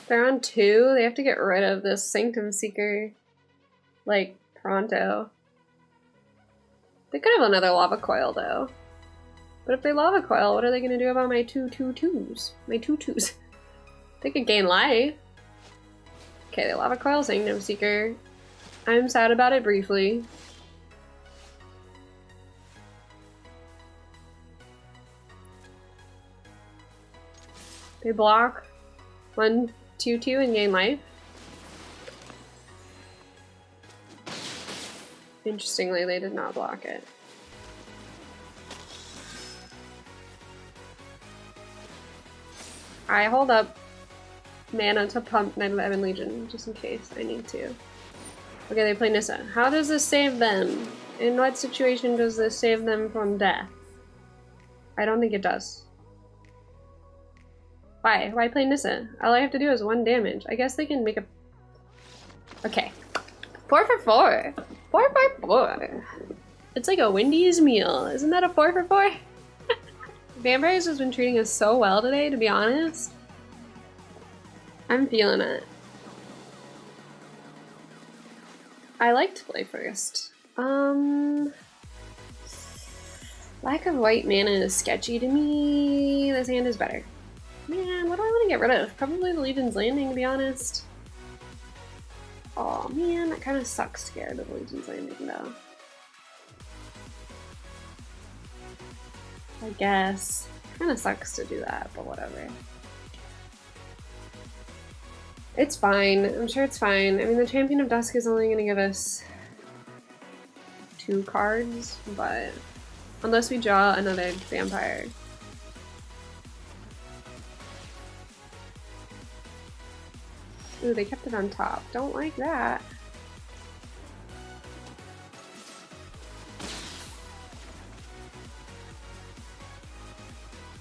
They're on 2. They have to get rid of this Sanctum Seeker, like, pronto. They could have another Lava Coil, though. But if they Lava Coil, what are they going to do about my 2/2/2s? My 2/2s. They could gain life. Okay, they Lava Coil Sanctum Seeker. I'm sad about it briefly. They block 1/2/2 and gain life. Interestingly, they did not block it. I hold up mana to pump Knight of the Ebon Legion, just in case I need to. Okay, they play Nissa. How does this save them? In what situation does this save them from death? I don't think it does. Why? Why play Nissa? All I have to do is 1 damage. I guess they can make a... Okay. 4 for 4. 4 for 4. It's like a Wendy's meal. Isn't that a 4 for 4? Vampires has been treating us so well today, to be honest. I'm feeling it. I like to play first. Lack of white mana is sketchy to me. This hand is better. Man, what do I want to get rid of? Probably the Legion's Landing, to be honest. Oh man, that kind of sucks to get rid of the Legion's Landing, though. I guess. Kind of sucks to do that, but whatever. It's fine. I'm sure it's fine. I mean, the Champion of Dusk is only going to give us 2 cards, but unless we draw another vampire. Ooh, they kept it on top. Don't like that.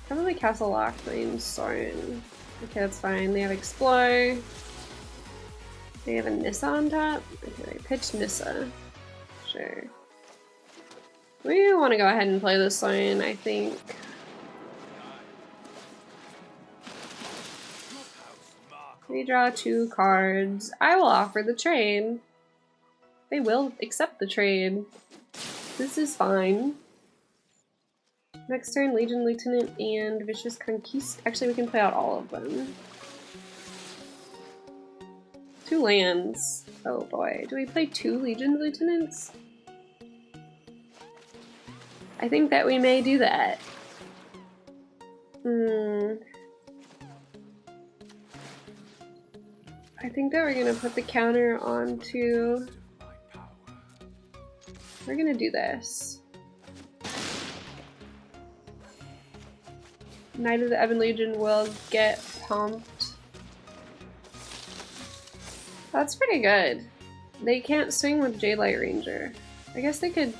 Probably Castle Lock playing Soren. Okay, that's fine. They have Explore. They have a Nissa on top. Okay, they pitched Nissa. Sure. We want to go ahead and play this Soren, I think. We draw 2 cards. I will offer the trade. They will accept the trade. This is fine. Next turn, Legion Lieutenant and Vicious Conquist. Actually, we can play out all of them. 2 lands. Oh boy. Do we play 2 Legion Lieutenants? I think that we may do that. I think that we're gonna put the counter onto... We're gonna do this. Knight of the Ebon Legion will get pumped. That's pretty good. They can't swing with Jadelight Ranger. I guess they could...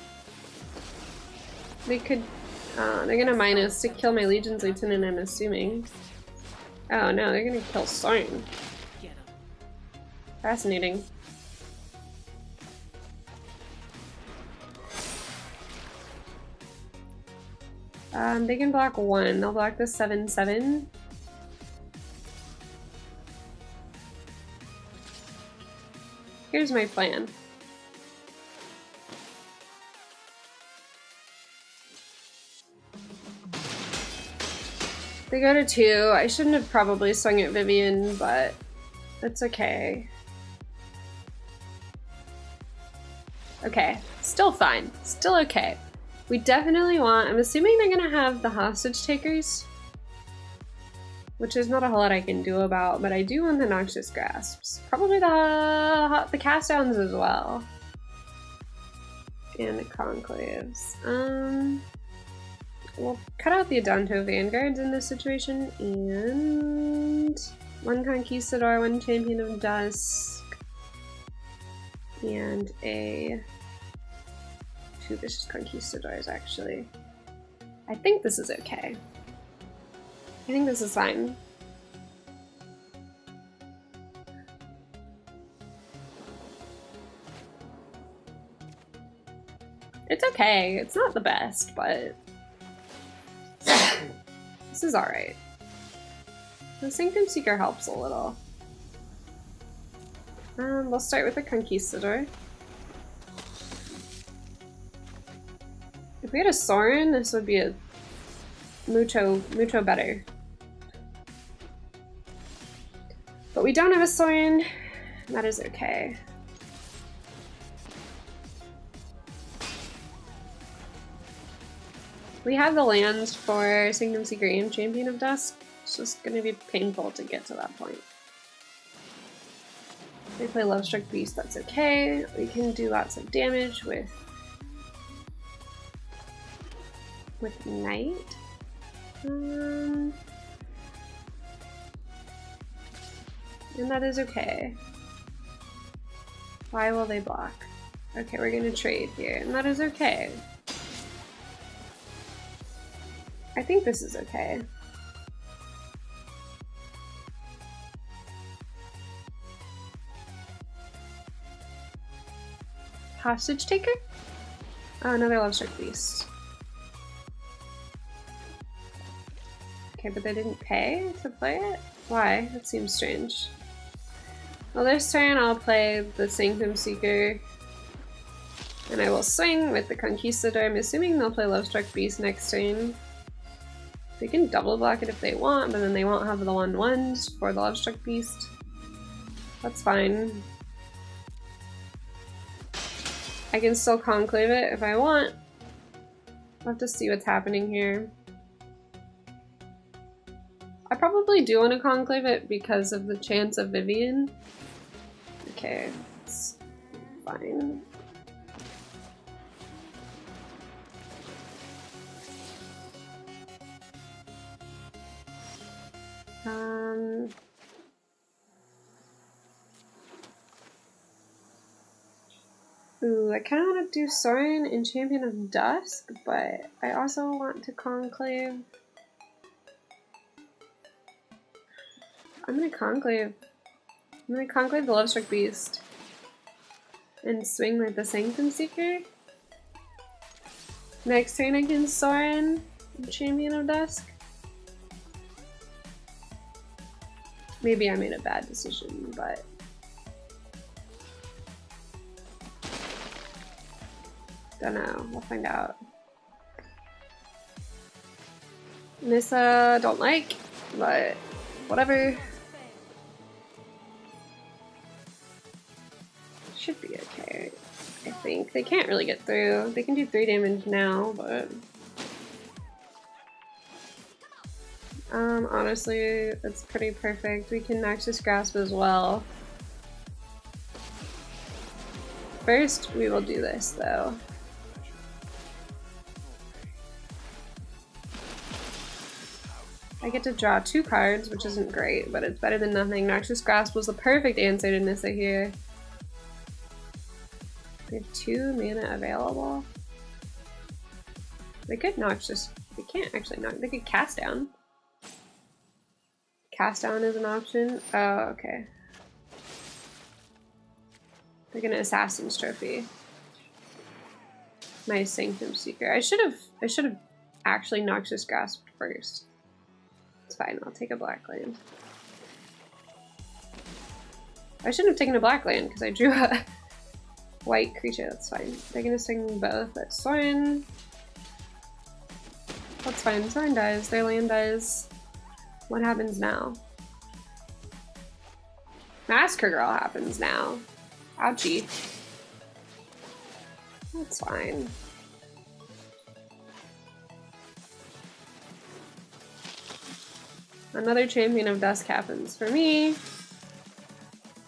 They're gonna minus to kill my Legion's Lieutenant, I'm assuming. Oh no, they're gonna kill Soren. Fascinating. They can block 1. They'll block the 7/7. Here's my plan. They go to 2. I shouldn't have probably swung at Vivian, but that's okay. Okay, still fine. Still okay. We definitely want, I'm assuming they're gonna have the hostage takers, which there's not a whole lot I can do about, but I do want the Noxious Grasps. Probably the cast downs as well. And the Conclaves. We'll cut out the Adanto Vanguards in this situation, and 1 Conquistador, 1 Champion of Dusk, and a 2 Vicious Conquistadors, actually. I think this is okay. I think this is fine. It's okay. It's not the best, but this is alright. The Sanctum Seeker helps a little. We'll start with the Conquistador. If we had a Soren, this would be a mucho better. But we don't have a Soren. That is okay. We have the lands for Sanctum Seeker and Champion of Dusk. It's just gonna be painful to get to that point. They play Lovestruck Beast, that's okay. We can do lots of damage with Knight. And that is okay. Why will they block? Okay, we're gonna trade here, and that is okay. I think this is okay. Hostage taker? Oh, another Lovestruck Beast. Okay, but they didn't pay to play it? Why? That seems strange. Well, this turn I'll play the Sanctum Seeker. And I will swing with the Conquistador. I'm assuming they'll play Lovestruck Beast next turn. They can double block it if they want, but then they won't have the 1/1s for the Lovestruck Beast. That's fine. I can still Conclave it if I want. I'll have to see what's happening here. I probably do want to Conclave it because of the chance of Vivian. Okay, it's fine. Ooh, I kind of want to do Soren and Champion of Dusk, but I also want to Conclave. I'm gonna Conclave the Lovestruck Beast and swing like the Sanctum Seeker. Next turn I can Soren and Champion of Dusk. Maybe I made a bad decision, but don't know. We'll find out. Nissa don't like, but whatever. Should be okay, I think. They can't really get through. They can do 3 damage now, but honestly, it's pretty perfect. We can Noxious Grasp as well. First, we will do this though. I get to draw 2 cards, which isn't great, but it's better than nothing. Noxious Grasp was the perfect answer to Nissa here. We have 2 mana available. They could Noxious. They can't actually knock. They could Cast Down. Cast Down is an option. Oh, okay. They're gonna Assassin's Trophy. My Sanctum Seeker. I should have actually Noxious Grasped first. It's fine, I'll take a black land. I shouldn't have taken a black land because I drew a white creature, that's fine. They're gonna swing both at Soren. That's fine, Soren dies, their land dies. What happens now? Massacre Girl happens now. Ouchie. That's fine. Another Champion of Dusk happens for me.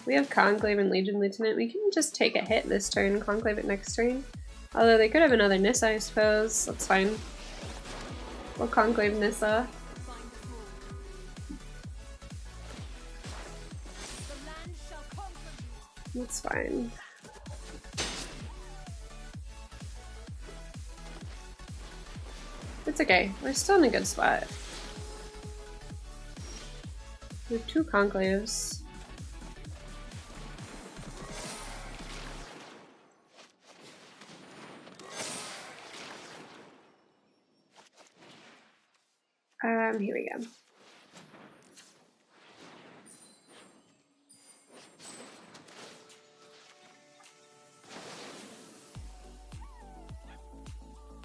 We have Conclave and Legion Lieutenant. We can just take a hit this turn, Conclave it next turn. Although they could have another Nissa, I suppose. That's fine. We'll Conclave Nissa. That's fine. It's okay. We're still in a good spot. We have 2 Conclaves. Here we go.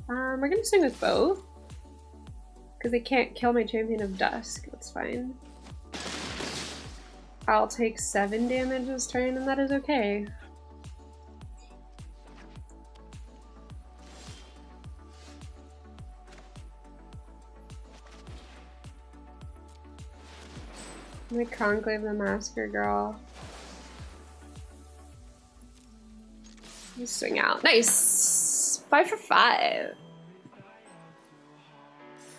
We're gonna swing with both. Because they can't kill my Champion of Dusk. That's fine. I'll take 7 damage this turn, and that is okay. I'm gonna Conclave the Massacre Girl. Just swing out. Nice! 5 for 5.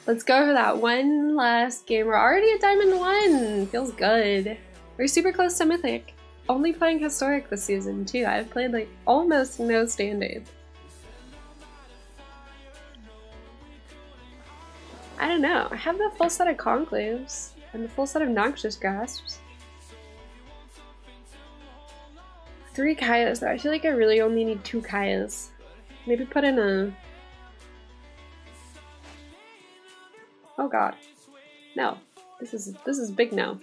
Let's go for that one last game. We're already at Diamond 1. Feels good. We're super close to Mythic. Only playing Historic this season too. I've played like almost no Standard. I don't know. I have the full set of Conclaves and the full set of Noxious Grasps. 3 Kayas though. I feel like I really only need 2 Kayas. Maybe put in a... Oh god. No. This is big no.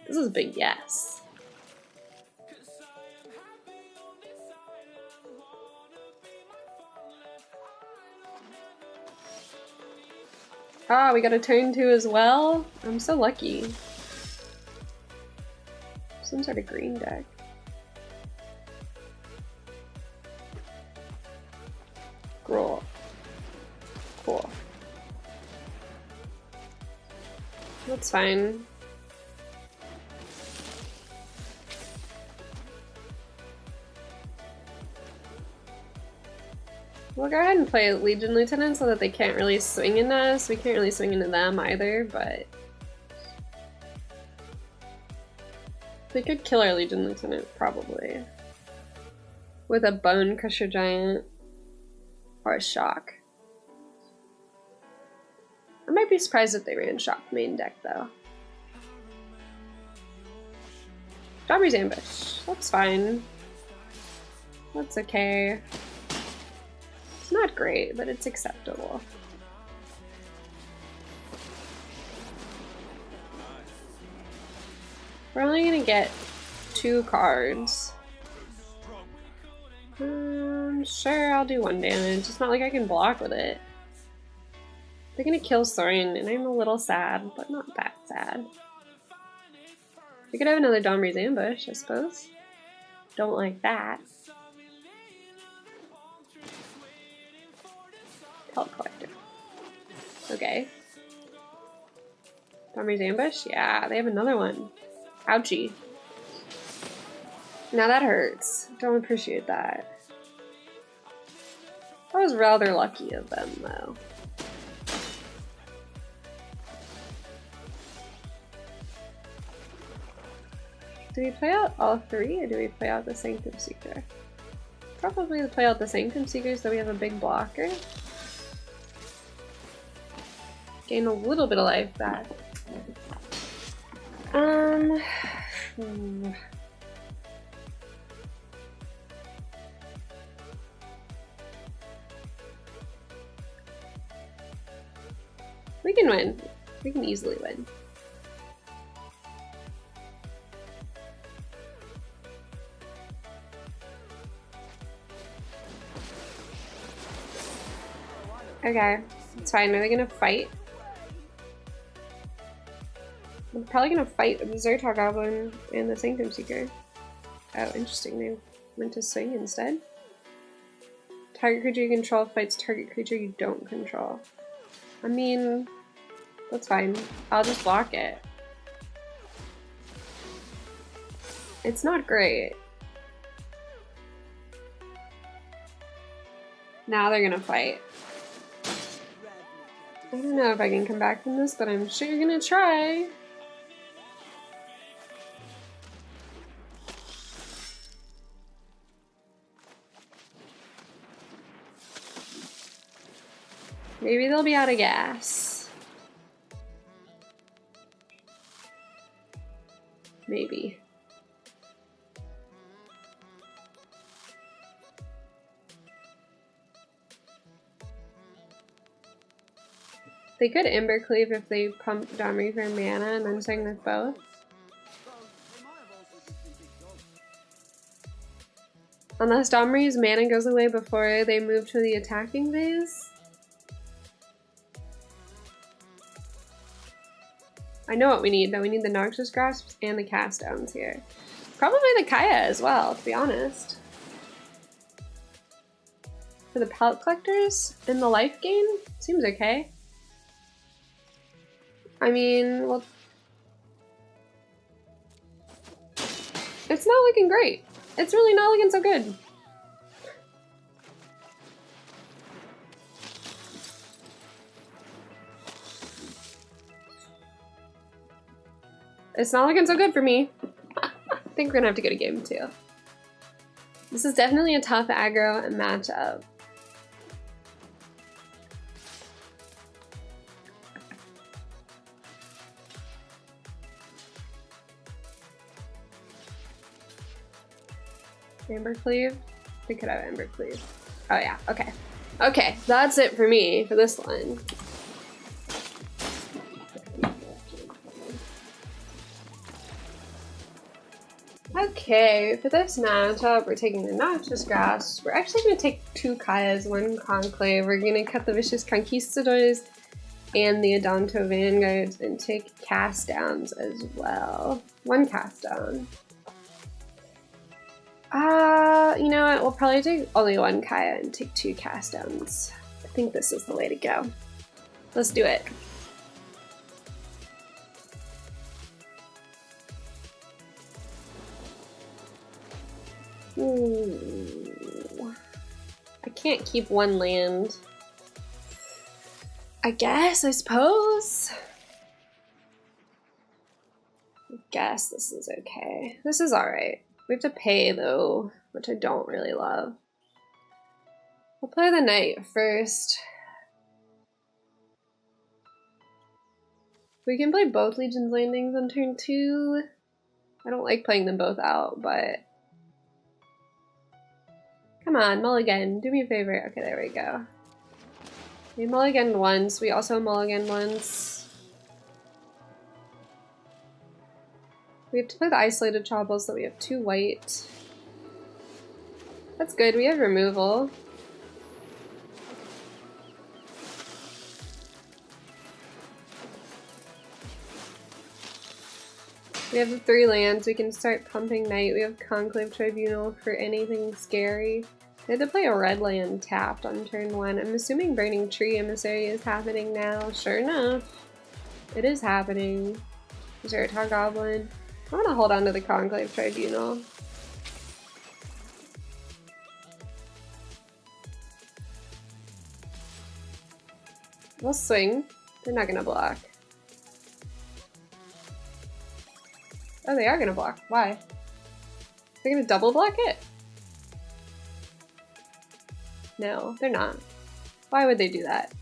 This is a big yes. Ah, we got a turn 2 as well? I'm so lucky. Some sort of green deck. Gruul. Cool. That's fine. We'll go ahead and play Legion Lieutenant so that they can't really swing into us. We can't really swing into them either, but... They could kill our Legion Lieutenant, probably. with a Bone Crusher Giant or a Shock. I might be surprised if they ran Shock main deck though. Dobby's Ambush. That's fine. That's okay. It's not great, but it's acceptable. We're only gonna get 2 cards. Sure, I'll do 1 damage. It's not like I can block with it. They're gonna kill Sorin, and I'm a little sad, but not that sad. We could have another Domri's Ambush, I suppose. Don't like that. Pelt Collector. Okay. Domri's Ambush? Yeah, they have another one. Ouchie. Now that hurts. Don't appreciate that. That was rather lucky of them, though. Do we play out all 3, or do we play out the Sanctum Seeker? Probably play out the Sanctum Seeker so we have a big blocker. Gain a little bit of life back. We can win. We can easily win. Okay, it's fine. Are they gonna fight? I'm probably gonna fight the Zertar Goblin and the Sanctum Seeker. Oh, interesting. They went to swing instead. Target creature you control fights target creature you don't control. I mean, that's fine. I'll just block it. It's not great. Now they're gonna fight. I don't know if I can come back from this, but I'm sure you're gonna try. Maybe they'll be out of gas. Maybe. They could Embercleave if they pump Domri for mana and then swing with both. Unless Domri's mana goes away before they move to the attacking phase. I know what we need though. We need the Noxious Grasps and the Cast Downs here. Probably the Kaya as well, to be honest. For the Pellet Collectors and the life gain, seems okay. I mean, well, it's not looking great. It's really not looking so good. It's not looking so good for me. I think we're gonna have to go to game 2. This is definitely a tough aggro matchup. Embercleave? We could have Embercleave. Oh yeah, okay. Okay, that's it for me for this one. Okay, for this matchup, we're taking the Noxious Grasp. We're actually going to take 2 Kayas, 1 Conclave. We're going to cut the Vicious Conquistadors and the Adanto Vanguards and take Cast Downs as well. 1 Cast Down. You know what? We'll probably take only 1 Kaya and take 2 Cast Downs. I think this is the way to go. Let's do it. Ooh. I can't keep 1 land. I suppose. I guess this is okay. This is alright. We have to pay though. which I don't really love. We'll play the knight first. We can play both Legion's Landings on turn 2. I don't like playing them both out, but... Come on, mulligan. Do me a favor. Okay, there we go. We mulliganed once. We also mulliganed once. We have to play the Isolated Troubles, so we have 2 white. That's good. We have removal. We have the 3 lands. We can start pumping Knight. We have Conclave Tribunal for anything scary. We had to play a red land tapped on turn 1. I'm assuming Burning Tree Emissary is happening now. Sure enough, it is happening. Zeratar Goblin. I want to hold on to the Conclave Tribunal. We'll swing. They're not gonna block. Oh, they are gonna block. Why? They're gonna double block it? No, they're not. Why would they do that?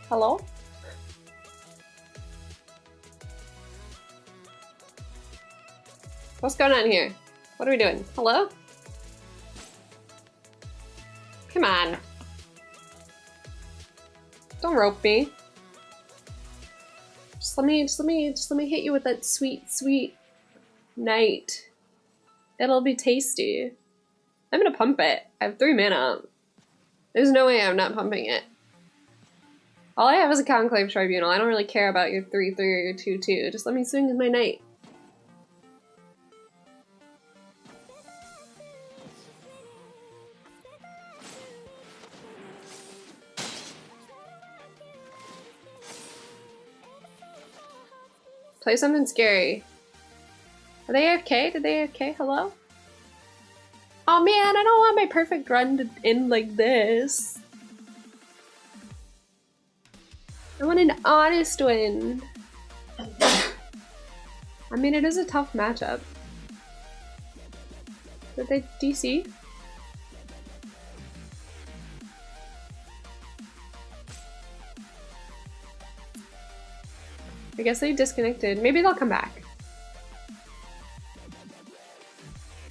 Hello? What's going on here? What are we doing? Hello? Come on. Don't rope me. Just let me hit you with that sweet, sweet knight. It'll be tasty. I'm gonna pump it. I have 3 mana. There's no way I'm not pumping it. All I have is a Conclave Tribunal. I don't really care about your 3/3 or your 2/2. Just let me swing with my knight. Play something scary. Are they AFK? Did they AFK? Hello? Oh man, I don't want my perfect run to end like this. I want an honest win. I mean, it is a tough matchup. Did they DC? I guess they disconnected. Maybe they'll come back.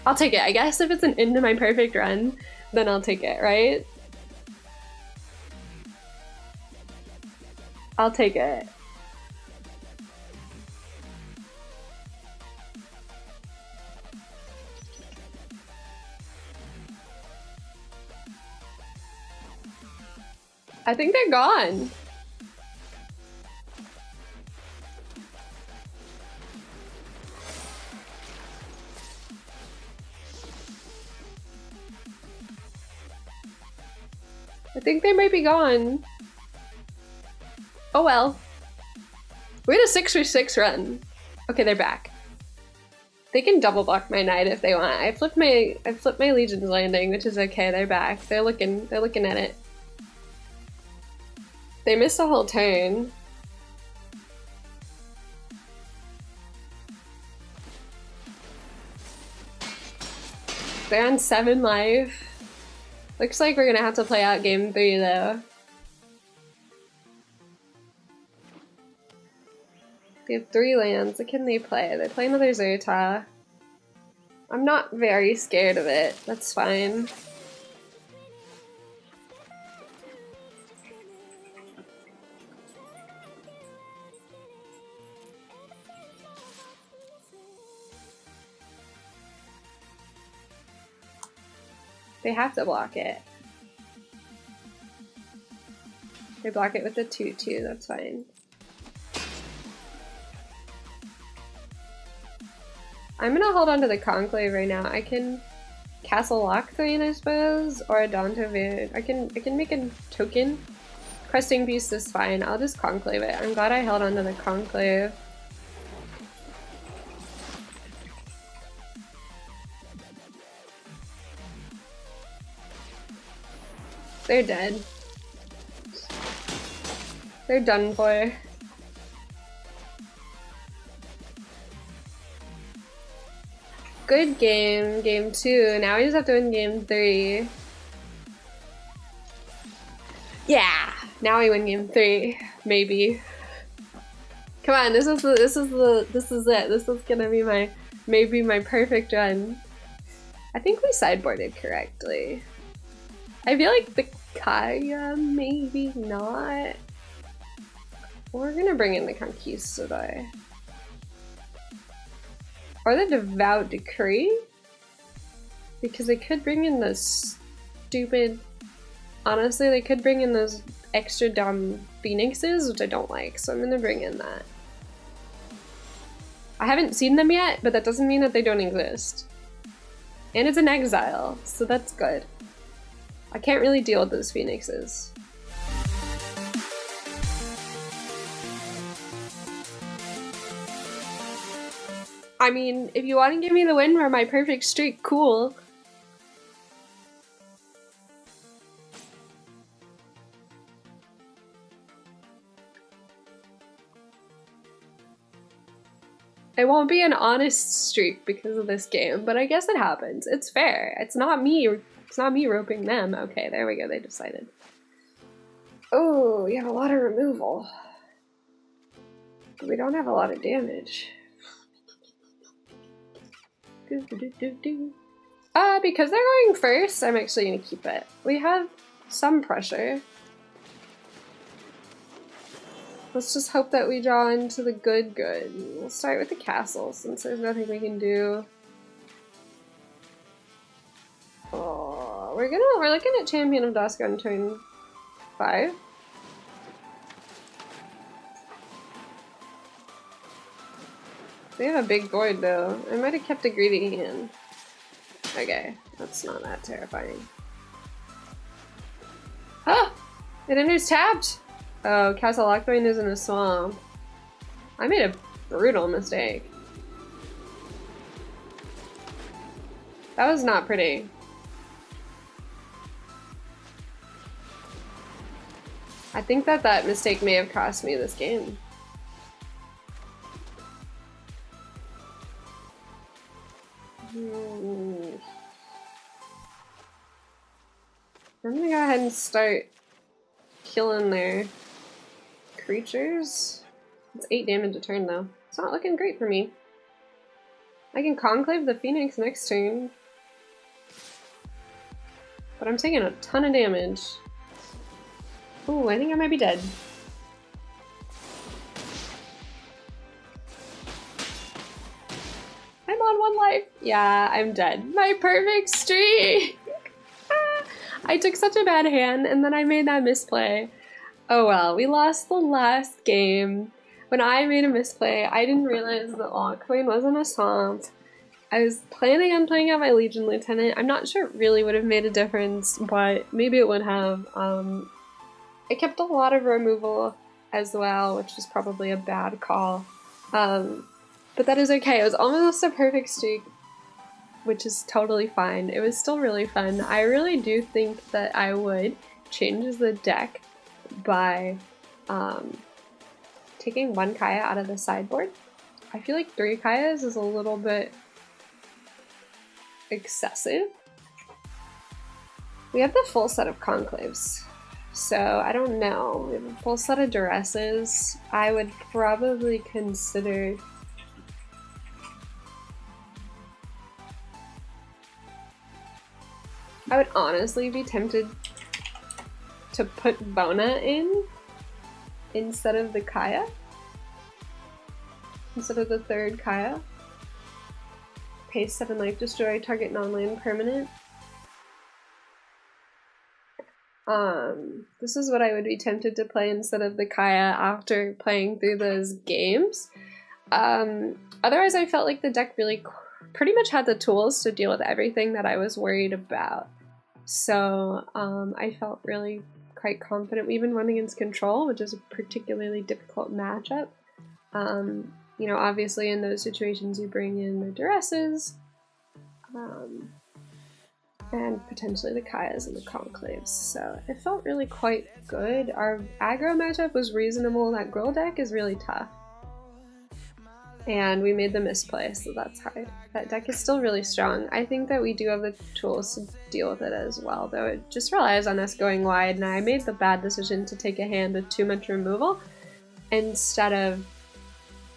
I'll take it. I guess if it's an end to my perfect run, then I'll take it, right? I'll take it. I think they're gone. I think they might be gone. Oh well. We had a 6-for-6 run. Okay, they're back. They can double block my knight if they want. I flipped my Legion's Landing, which is okay. They're back. They're looking at it. They missed a whole turn. They're on 7 life. Looks like we're gonna have to play out game 3 though. They have 3 lands. What can they play? They play another Zeratar. I'm not very scared of it. That's fine. They have to block it. They block it with the 2/2, that's fine. I'm gonna hold on to the Conclave right now. I can Castle Lockthrain, I suppose, or a Dantovir. I can make a token. Cresting Beast is fine. I'll just Conclave it. I'm glad I held on to the Conclave. They're dead. They're done for. good game, game 2. Now we just have to win game 3. Yeah, now we win game 3, maybe. Come on, this is it. This is gonna be my perfect run. I think we sideboarded correctly. I feel like the Kaya, maybe not. We're gonna bring in the Conquistador. Or the Devout Decree? Because they could bring in those stupid... Honestly, they could bring in those extra dumb Phoenixes, which I don't like, so I'm gonna bring in that. I haven't seen them yet, but that doesn't mean that they don't exist. And it's an exile, so that's good. I can't really deal with those Phoenixes. I mean, if you want to give me the win for my perfect streak, cool. It won't be an honest streak because of this game, but I guess it happens. It's fair. It's not me roping them. Okay, there we go, they decided. Oh, you have a lot of removal. We don't have a lot of damage. Because they're going first, I'm actually gonna keep it. We have some pressure. Let's just hope that we draw into the good. We'll start with the castle since there's nothing we can do. Oh, we're looking at Champion of Dusk on turn 5. They have a big board though. I might have kept a greedy hand. Okay, that's not that terrifying. Ah! It enters tapped! Oh, Castle Lockbane is in a swamp. I made a brutal mistake. That was not pretty. I think that mistake may have cost me this game. I'm gonna go ahead and start killing their creatures. It's 8 damage a turn though. It's not looking great for me. I can Conclave the Phoenix next turn. But I'm taking a ton of damage. Ooh, I think I might be dead. I'm on 1 life. Yeah, I'm dead. My perfect streak! I took such a bad hand and then I made that misplay. Oh well, we lost the last game. When I made a misplay, I didn't realize that Lockbane wasn't a swamp. I was planning on playing out my Legion Lieutenant. I'm not sure it really would have made a difference, but maybe it would have. I kept a lot of removal as well, which was probably a bad call. But that is okay. It was almost a perfect streak, which is totally fine. It was still really fun. I really do think that I would change the deck by taking 1 Kaya out of the sideboard. I feel like 3 Kayas is a little bit excessive. We have the full set of Conclaves, so I don't know. We have a full set of Duresses. I would probably consider I would honestly be tempted to put Bona in instead of the Kaya. Instead of the 3rd Kaya. Pay 7 life, destroy target non-land permanent. This is what I would be tempted to play instead of the Kaya after playing through those games. Otherwise I felt like the deck really pretty much had the tools to deal with everything that I was worried about. So I felt really quite confident. We even won against Control, which is a particularly difficult matchup. You know, obviously in those situations you bring in the Duresses, and potentially the Kayas and the Conclaves. So it felt really quite good. Our aggro matchup was reasonable. That Gruul deck is really tough. and we made the misplay, so that's hard. That deck is still really strong. I think that we do have the tools to deal with it as well, though it just relies on us going wide, and I made the bad decision to take a hand with too much removal instead of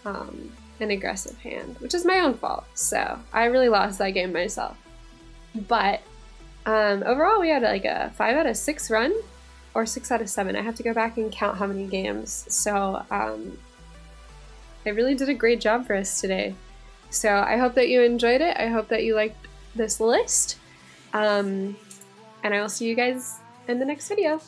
an aggressive hand, which is my own fault, so I really lost that game myself. But overall we had like a 5 out of 6 run, or 6 out of 7. I have to go back and count how many games, so I really did a great job for us today. So I hope that you enjoyed it. I hope that you liked this list. And I will see you guys in the next video.